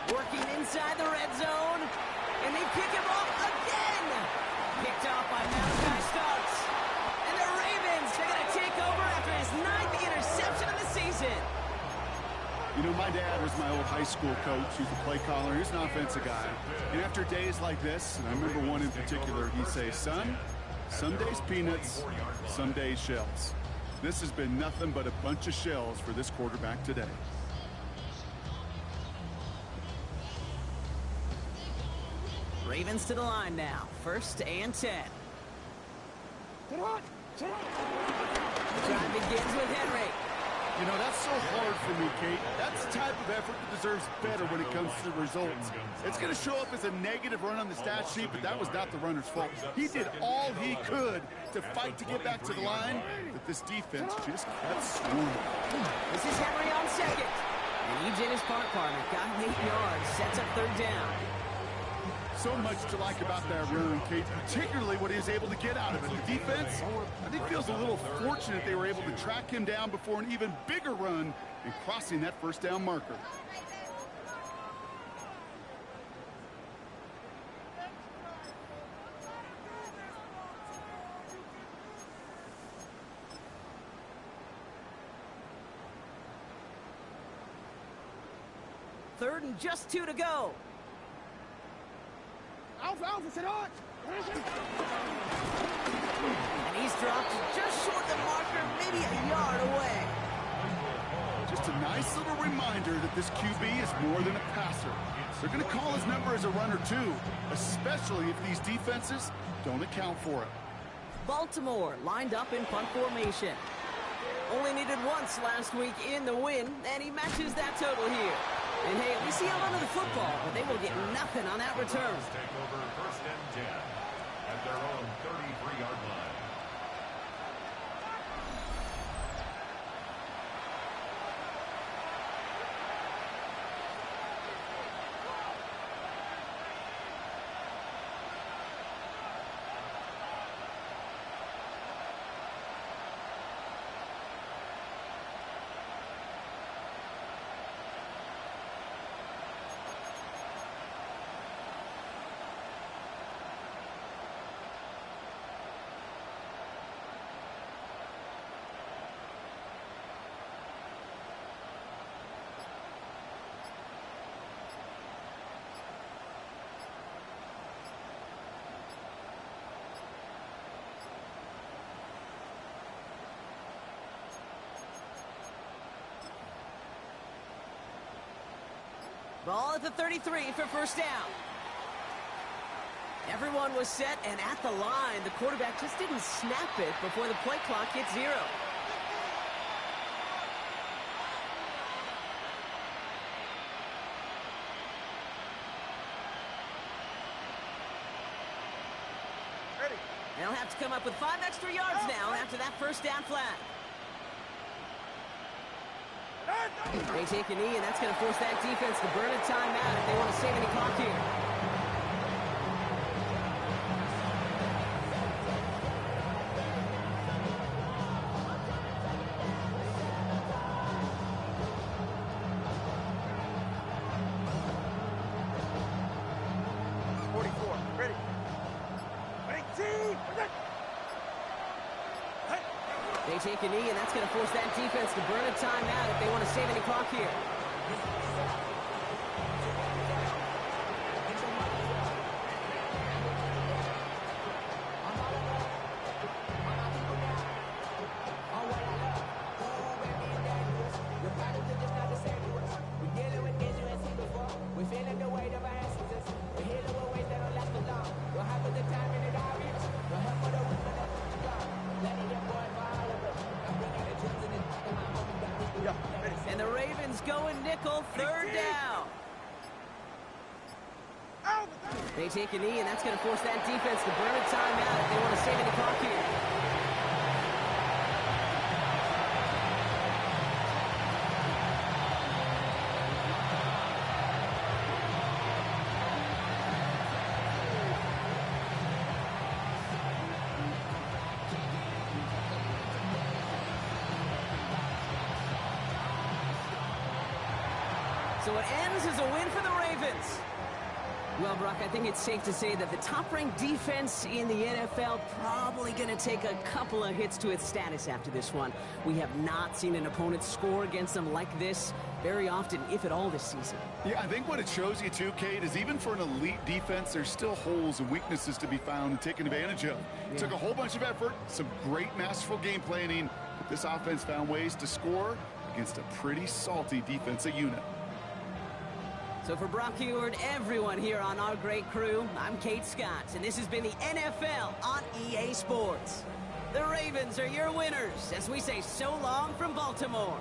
Working inside the red zone. And they pick him off again. Picked off by Malachi Starks. And the Ravens, they're going to take over after his 9th interception. school coach. He's a play caller. He's an offensive guy. And after days like this, and I remember one in particular, he'd say, son, some days peanuts, some days shells. This has been nothing but a bunch of shells for this quarterback today. Ravens to the line now. 1st and 10. Drive begins with Henry. You know, that's so hard for me, Kate. That's the type of effort that deserves better when it comes to the results. It's going to show up as a negative run on the stat sheet, but that was not the runner's fault. He did all he could to fight to get back to the line, but this defense just kept swarming. This is Henry on 2nd. And he did his part, partner. Got him 8 yards. Sets up 3rd down. So much to like about that run, Kate, particularly what he was able to get out of it. The defense, I think, feels a little fortunate they were able to track him down before an even bigger run and crossing that 1st down marker. Third and just 2 to go. And he's dropped just short of the marker, maybe a yard away. Just a nice little reminder that this QB is more than a passer. They're going to call his number as a runner too, especially if these defenses don't account for it. Baltimore lined up in punt formation. Only needed once last week in the win, and he matches that total here. And hey, we see him under the football, but they will get nothing on that return. Take over 1st and 10 at their own 33-yard line. Ball at the 33 for 1st down. Everyone was set and at the line. The quarterback just didn't snap it before the play clock hit 0. Ready. They'll have to come up with 5 extra yards now after that 1st down flag. They take a knee, and that's going to force that defense to burn a timeout if they want to save any clock here. They take a knee, and that's going to force that defense to burn a timeout if they want to save any clock here. And the Ravens going nickel, 3rd down. They take a knee, and that's going to force that defense to burn a timeout if they want to save any clock here. So it ends as a win for the Ravens. Well, Brock, I think it's safe to say that the top-ranked defense in the NFL probably going to take a couple of hits to its status after this one. We have not seen an opponent score against them like this very often, if at all, this season. Yeah, I think what it shows you too, Kate, is even for an elite defense, there's still holes and weaknesses to be found and taken advantage of. It took a whole bunch of effort, some great masterful game planning, but this offense found ways to score against a pretty salty defensive unit. So for Brock Ewart, everyone here on our great crew, I'm Kate Scott, and this has been the NFL on EA Sports. The Ravens are your winners as we say so long from Baltimore.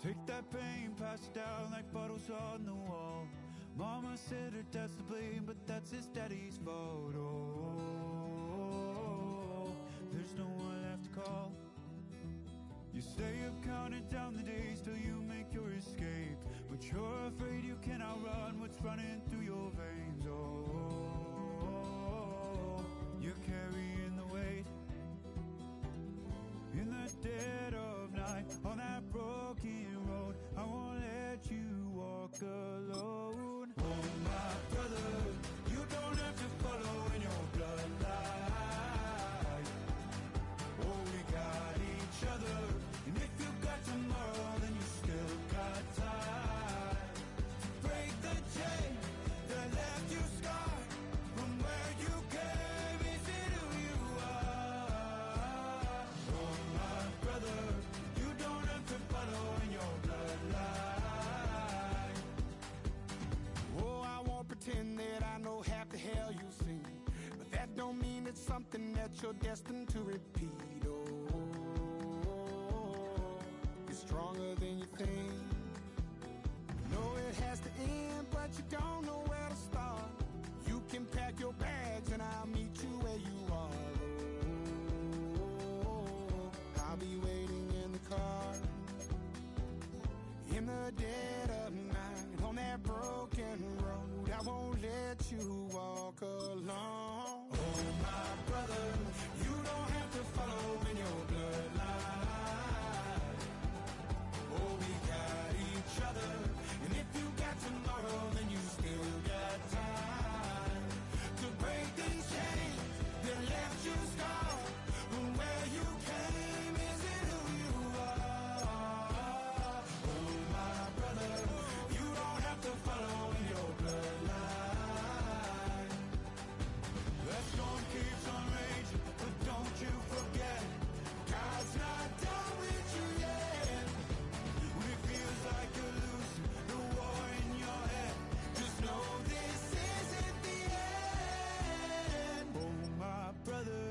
Take that pain, pass it down like bottles on the wall. Mama said her dad's to blame, but that's his daddy's fault. Oh, there's no one left to call. You stay up counting down the days till you make your escape, but you're afraid you cannot run what's running through your veins. Oh, you're carrying the weight in the dead of night on that broken road. I won't let you walk alone. Oh my brother, you don't have to follow in your bloodline. Oh, we got each other, and if you got tomorrow, then you still got time to break the chain. something that you're destined to repeat. Oh, you're stronger than you think. You know it has to end, but you don't know where to start. You can pack your bags and I'll meet you where you are. Oh, I'll be waiting in the car in the dead of night on that broken road. I won't let you walk alone. Oh, my brother, you don't have to follow in your bloodline. Oh, we got each other, and if you got tomorrow, then you still got time to break these chains that left you scarred. From where you came isn't who you are. Oh, my brother, you don't have to follow in your bloodline. That storm keeps on raging, but don't you forget, God's not done with you yet. When it feels like you're losing the war in your head, just know this isn't the end. Oh, my brother,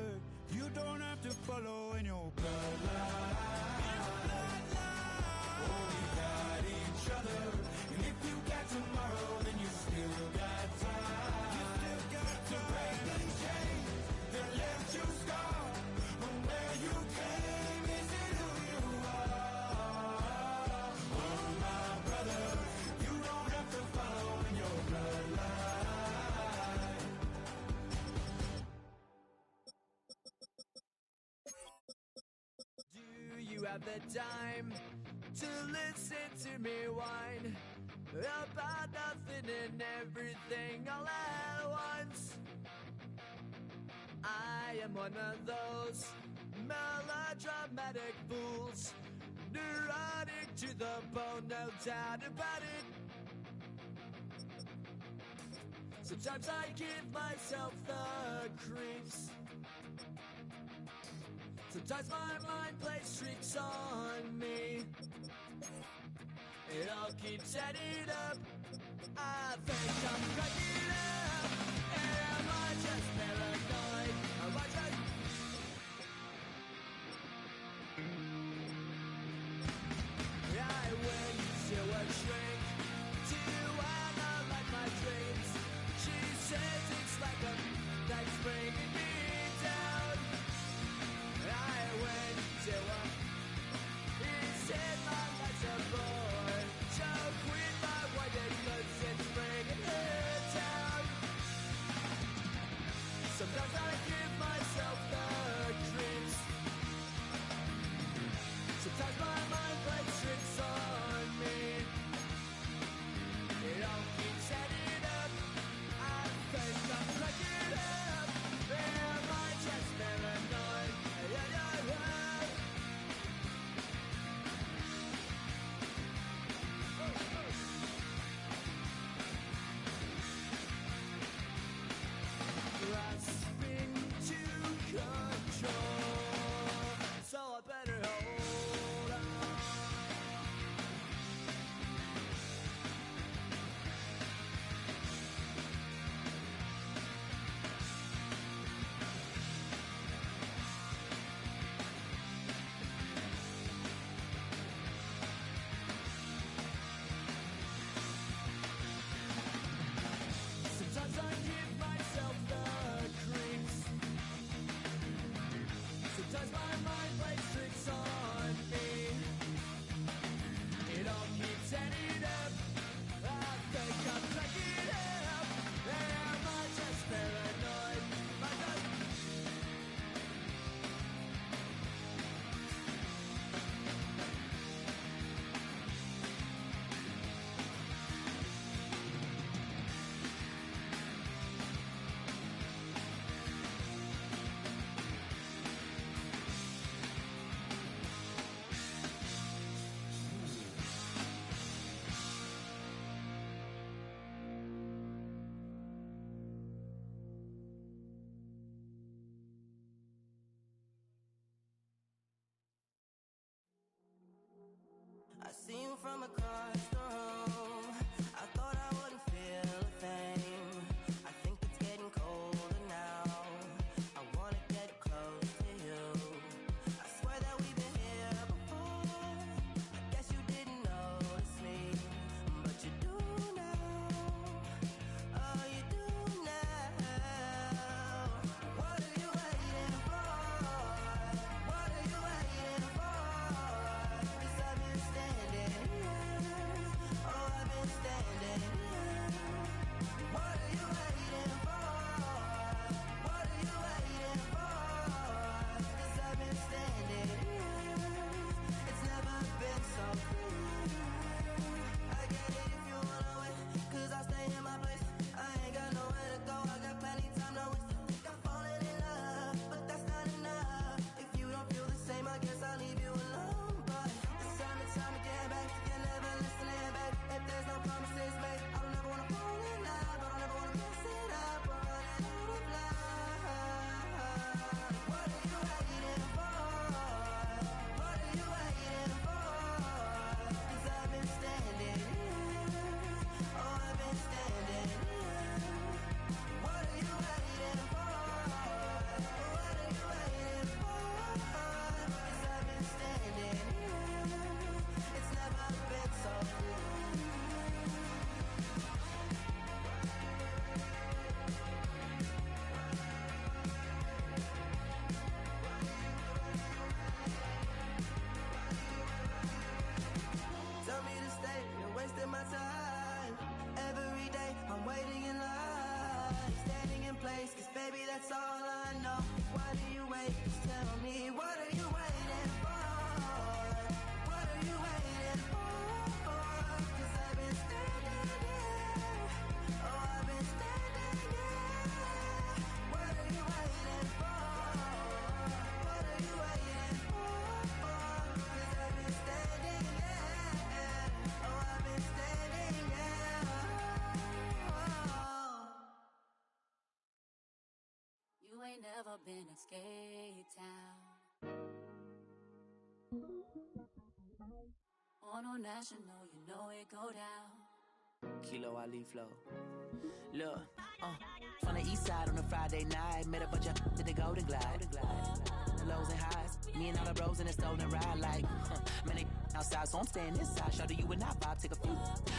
you don't have to follow in your bloodline. Oh, we got each other, and if you got tomorrow, then you still got time to break these chains that left you scarred. From where you came isn't who you are. Oh, my brother, you don't have to follow in your bloodline. Do you have the time to listen to me whine about nothing and everything all at once? I am one of those melodramatic fools, neurotic to the bone, no doubt about it. Sometimes I give myself the creeps. Sometimes my mind plays tricks on me. It all keeps adding up. I think I'm cracking up. Am I just paranoid? Am I just... I went to a shrink to analyze my dreams. She says it's like a that's bringing me down. I went to a he said my life's a bore. Joke with my wife because it's bringing her down. Sometimes I give myself the creeps. Sometimes my mind plays tricks on me. It all keeps adding up. I think I'm cracking up. Am I just paranoid? Yeah, yeah, yeah. Grasping to control, so I better hold on. Sometimes I give myself the creeps. Sometimes my mind plays tricks on me. It all keeps adding up. I think I'm cracking up. Am I just paranoid? Am I just... I see you from across the room. I thought I wouldn't feel a thing. I think it's getting colder now. I wanna ain't never been in Skate Town. On a national, you know it go down. Kilo Ali flow. Look, from the east side on a Friday night, met a bunch of to the Golden Glide. The lows and highs, me and all the bros in a stolen ride like, man, they outside, so I'm staying inside. Shout to you and I vibe, take a few,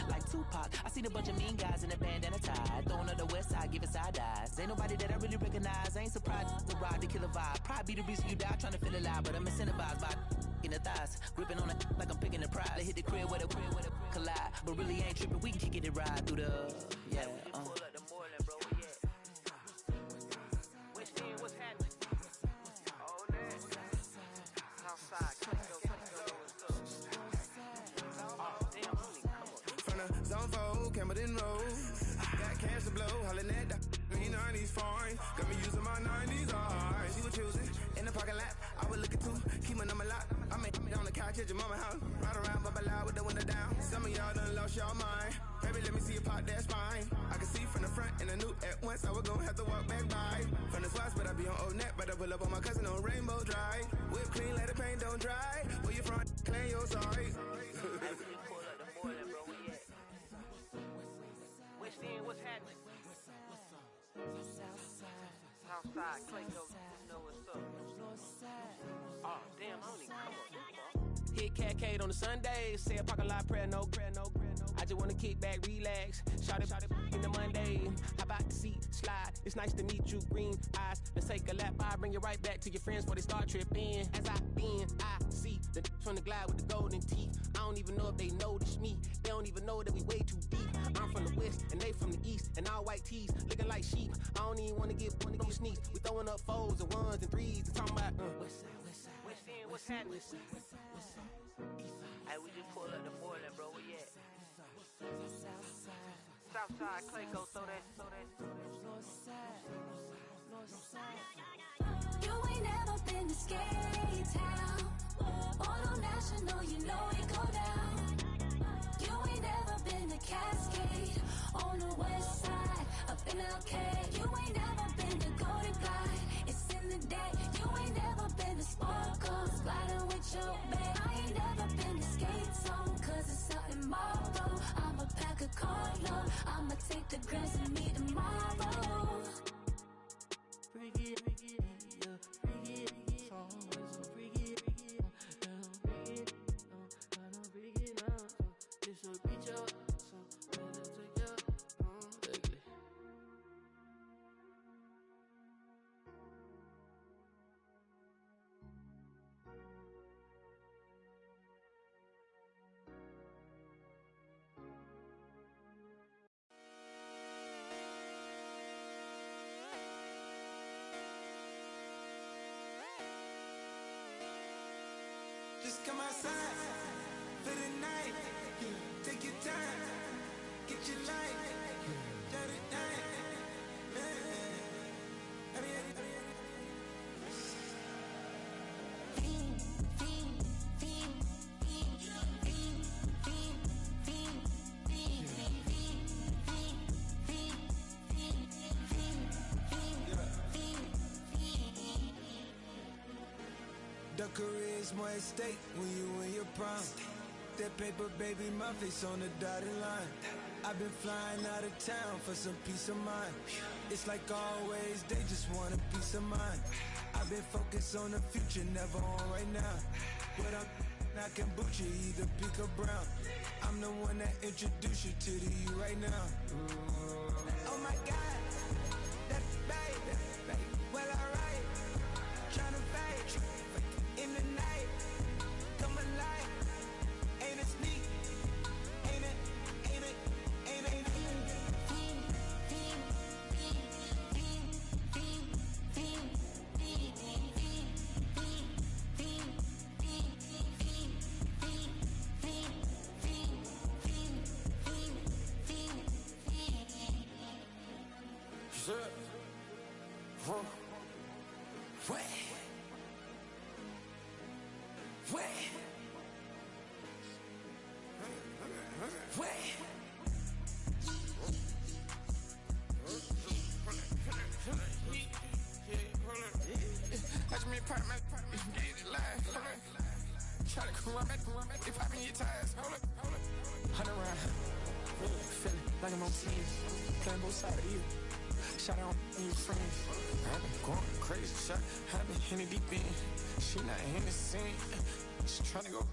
like Tupac. I seen a bunch of mean guys in a bandana tie, throwing up the west side, giving side eyes. Ain't nobody that I really recognize, I ain't surprised to ride the killer vibe. Probably be the reason you die, trying to feel alive, but I'm incentivized by in the thighs, gripping on it like I'm picking the prize. They hit the crib with a collide, but really ain't tripping. We can kick it and ride through the pull up the Moreland, bro. Yeah. What's in? What's happening? Oh, man. Southside, damn, homie, come on. From the zone 4, Campbellton Road. Got cash to blow, hollin' at the me 90s foreign. Got me using my 90s, alright. She was choosing in the parking lot. I was looking too, keep my number locked. I made me on the couch at your mama house. Ride around, bubble loud with the window down. Some of y'all done lost y'all mind. Baby, let me see you pop that spine. I can see from the front and I knew at once I was gonna have to walk back by. From the spots, but I be on Old Net. But I pull up on my cousin on Rainbow Drive. Whip clean, let the paint don't dry. Where you from? Claim your sorry. Hey, we just pull up the Moreland, bro. Where you at? What's in? What's happening? Southside, Clayco, you know what's up. Oh, damn, homie, come on. Hit Catcade on the Sundays, say a parking lot prayer, no. I just wanna kick back, relax, shout it in the Monday. How about the seat, slide, it's nice to meet you, green eyes. Let's take a lap, I bring you right back to your friends before they start tripping. As I see the from the glide with the golden teeth. I don't even know if they notice me, they don't even know that we way too deep. I'm from the west, and they from the east, and all white tees, looking like sheep. I don't even wanna get one of them sneaks. We throwing up fours and ones and threes, and talking about what's in, what's happening? Hey, we just pull up the Moreland, bro. Where you at? Southside, Clayco, throw that. You ain't never been to Skate Town. On national, you know it go down. You ain't never been to Cascade. On the west side, up in LK. You ain't never been to Golden Glide. It's in the day. You ain't never been to Sparkles, gliding with your babe. I ain't never been to Skate Zone, cause it's out in Marlboro. I'ma pack a carload. I'ma take the girls and meet tomorrow. Bring it, yeah, bring it, so bring it, bring it now. This will be your, so let's take your, ugly. Just come outside for the night. Take your time, get your light. Let it down. The career is more at stake when you in your prime. That paper, baby, my face on the dotted line. I've been flying out of town for some peace of mind. It's like always, they just want a peace of mind. I've been focused on the future, never on right now. But I can boot you either pink or brown. I'm the one that introduced you to the you right now. Oh my God, that's baby. Well, alright, tryna fade in the night, come alive. Ain't it sneak? Ain't it? apartment, get it live, hold up. Try to come back, they pop me your tires, hold up. 100 round, feeling like I'm on 10, playing both sides of you. Shout out to your friends. I've been going crazy, shot, I've been hitting deep in. She not in the scene, she tryna go.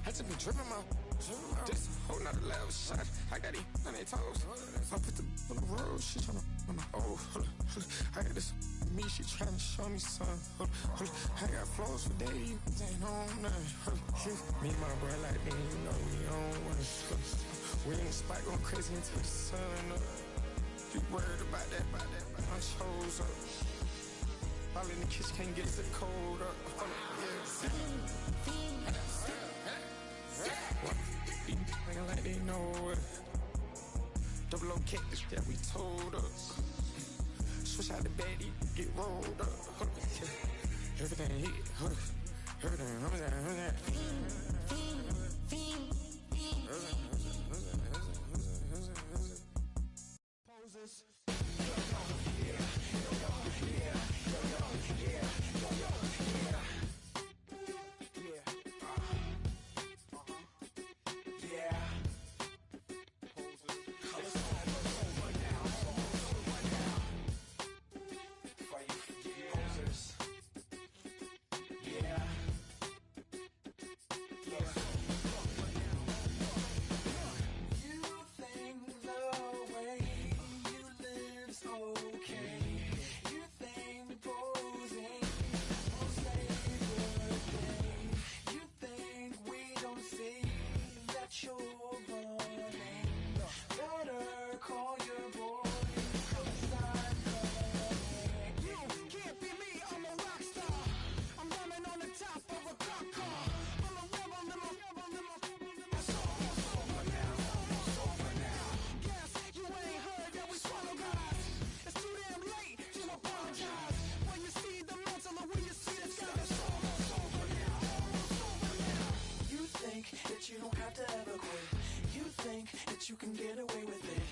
I just been dripping out. This whole nother level shot. I got these on their toes. I put the on the road. She tryna. Oh, hold up. I got this me. She tryna show me something. I got flows for days. Ain't on nothing. Me and my bro like that. You know we on one. We in the spot going crazy until the sun up. You worried about that? I chose up. All in the kitchen can't get the cold up. Nigga like they know it. Double O cactus that we told us. Switch out the baddie, get rolled up. Everything hit, everything. Poses. You don't have to ever quit. You think that you can get away with it.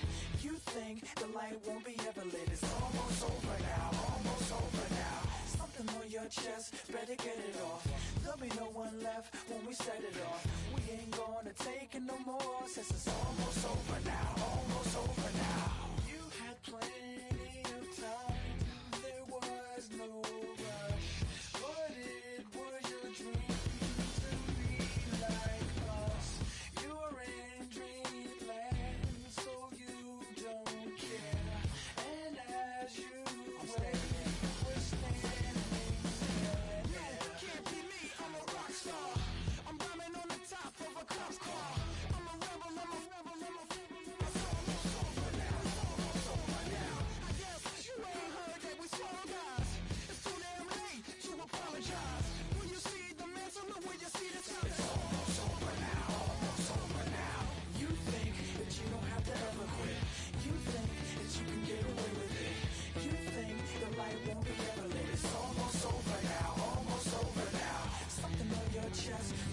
You think the light won't be ever lit. It's almost over now, almost over now. Something on your chest, better get it off. There'll be no one left when we set it off. We ain't gonna take it no more, since it's almost over now, almost over now. You had plenty of time, there was no rush, but it was your dream.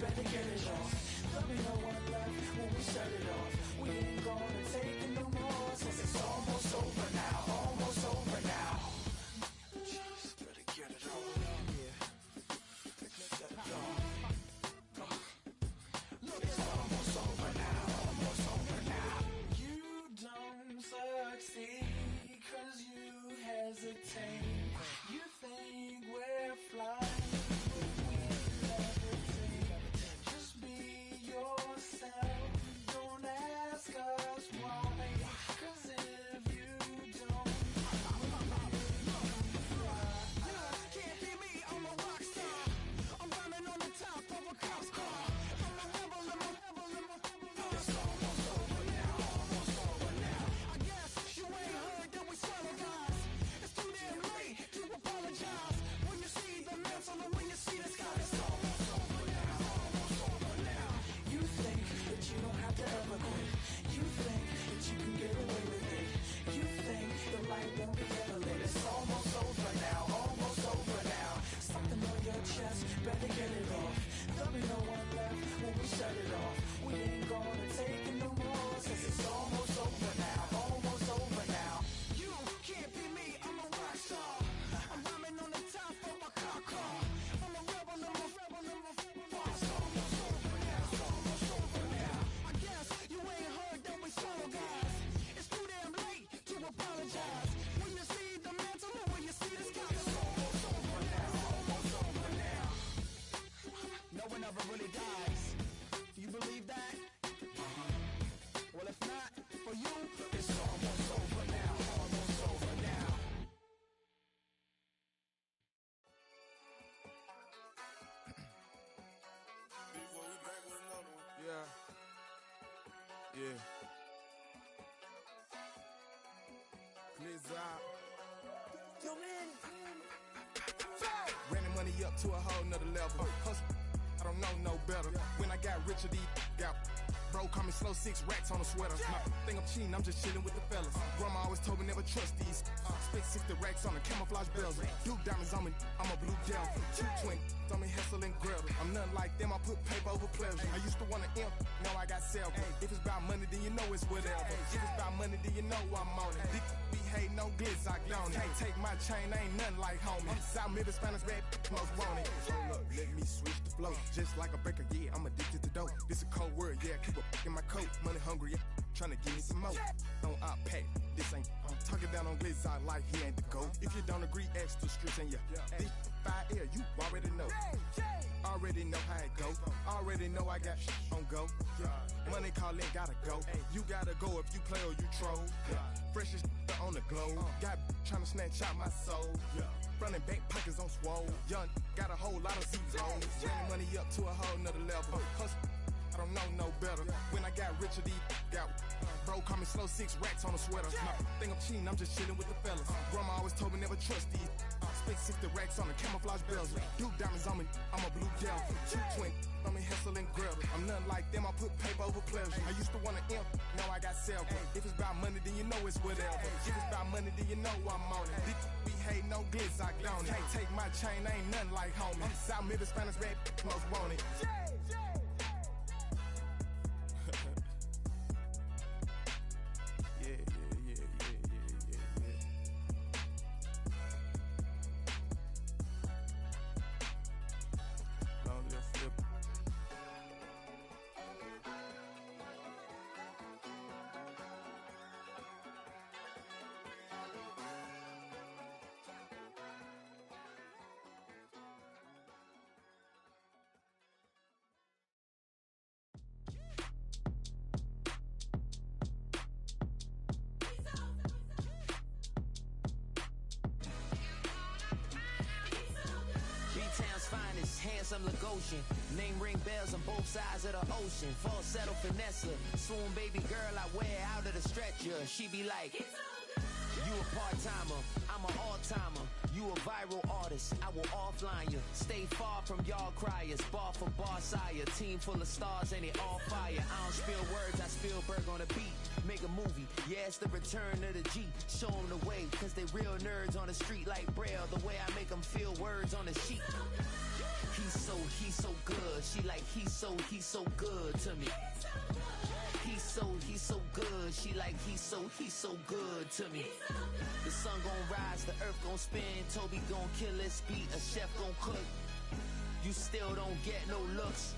Better get it off. There'll be no one left when we set it off. We ain't gonna take it no more, since it's almost over now, almost over now. Just better get it off. Set it off. Look, it's almost over now, almost over now. You don't succeed 'cause you hesitate. You think we're flying. Don't ask us why, 'cause if you don't, can't be me, I'm a rock star. I'm running on the top of a cop's car. I'm a rebel, it's almost over now, almost over now. I guess you ain't heard that we swallow guys. It's too damn late to apologize. When you see the mantle and when you see the sky, it's almost over now, almost over now. You think that you don't have to ever quit. You think that you can get away with it. You think the light won't be ever lit. It's almost over now, almost over now. Something on your chest, better get it off. There'll be no one left when we set it off. one ever really dies. Do you believe that? Well, if not, for you, it's almost over now. Almost over now. Yeah. Yeah. Glizz out. Yo, man. Ran the money up to a whole nother level. Hustle, I don't know no better. When I got richer, these got bro, call me slow, 6 racks on a sweater. My think I'm cheating, I'm just chilling with the fellas. Grandma always told me never trust these. Spent 60 racks on a camouflage bells. Blue diamonds on me, I'm a blue devil. 220 on me, Hessel and Gretel. I'm nothing like them, I put paper over pleasure. I used to want to imp, now I got several. If it's about money, then you know it's whatever. If it's about money, then you know I'm on it. Be hate no glitz, I don't. Can't take my chain, ain't nothing like homie. South Middle Spanish red, most want it. Hold up, let me switch the flow. Just like a baker, yeah, I'm addicted to dope. This a cold word, yeah, keep a in my coat. Money hungry, yeah, tryna give me some more. On op pack, this ain't. I'm talking down on glitz, I like he ain't the GOAT. If you don't agree, ask the streets and yeah. This fire air, you already know. Already know how it go. Already know I got shit on go. Money calling, gotta go. You gotta go if you play or you troll. Freshest on the globe. Got tryna snatch out my soul. Running bank pockets on swole. Young, got a whole lot of zeros. Running money up to a whole nother level. Hustle, I don't know no better. When I got richer, these got bro, call me slow, 6 racks on a sweater. My think I'm cheating, I'm just chilling with the fellas. Grandma always told me never trust these. Spent 60 racks on a camouflage bells. Blue diamonds on me, I'm a blue devil. 220 on me, Hessel and Gretel. I'm nothing like them, I put paper over pleasure. I used to want to imp, now I got several. If it's about money, then you know it's whatever. If it's about money, then you know I'm on it. Be hate no glitz, I don't. Can't take my chain, ain't nothing like homie. South Middle Spanish red, most want it. B-Town's finest, handsome Lagosian. Name ring bells on both sides of the ocean. Falsetto finesse, swoon baby girl I wear out of the stretcher. She be like, you a part-timer, I'm an all-timer. You a viral artist, I will offline you. Stay far from y'all criers, bar for bar sire. Team full of stars and it all fire. I don't spill words, I Spielberg on a beat. Make a movie, yeah, it's the return of the G. Show them the way, cause they real nerds on the street like Braille. The way I make them feel words on the sheet. He's so good. She like, he's so good to me. He's so good. She like, he's so good to me. The sun gon' rise, the earth gon' spin. Toby gon' kill this beat, a chef gon' cook. You still don't get no looks.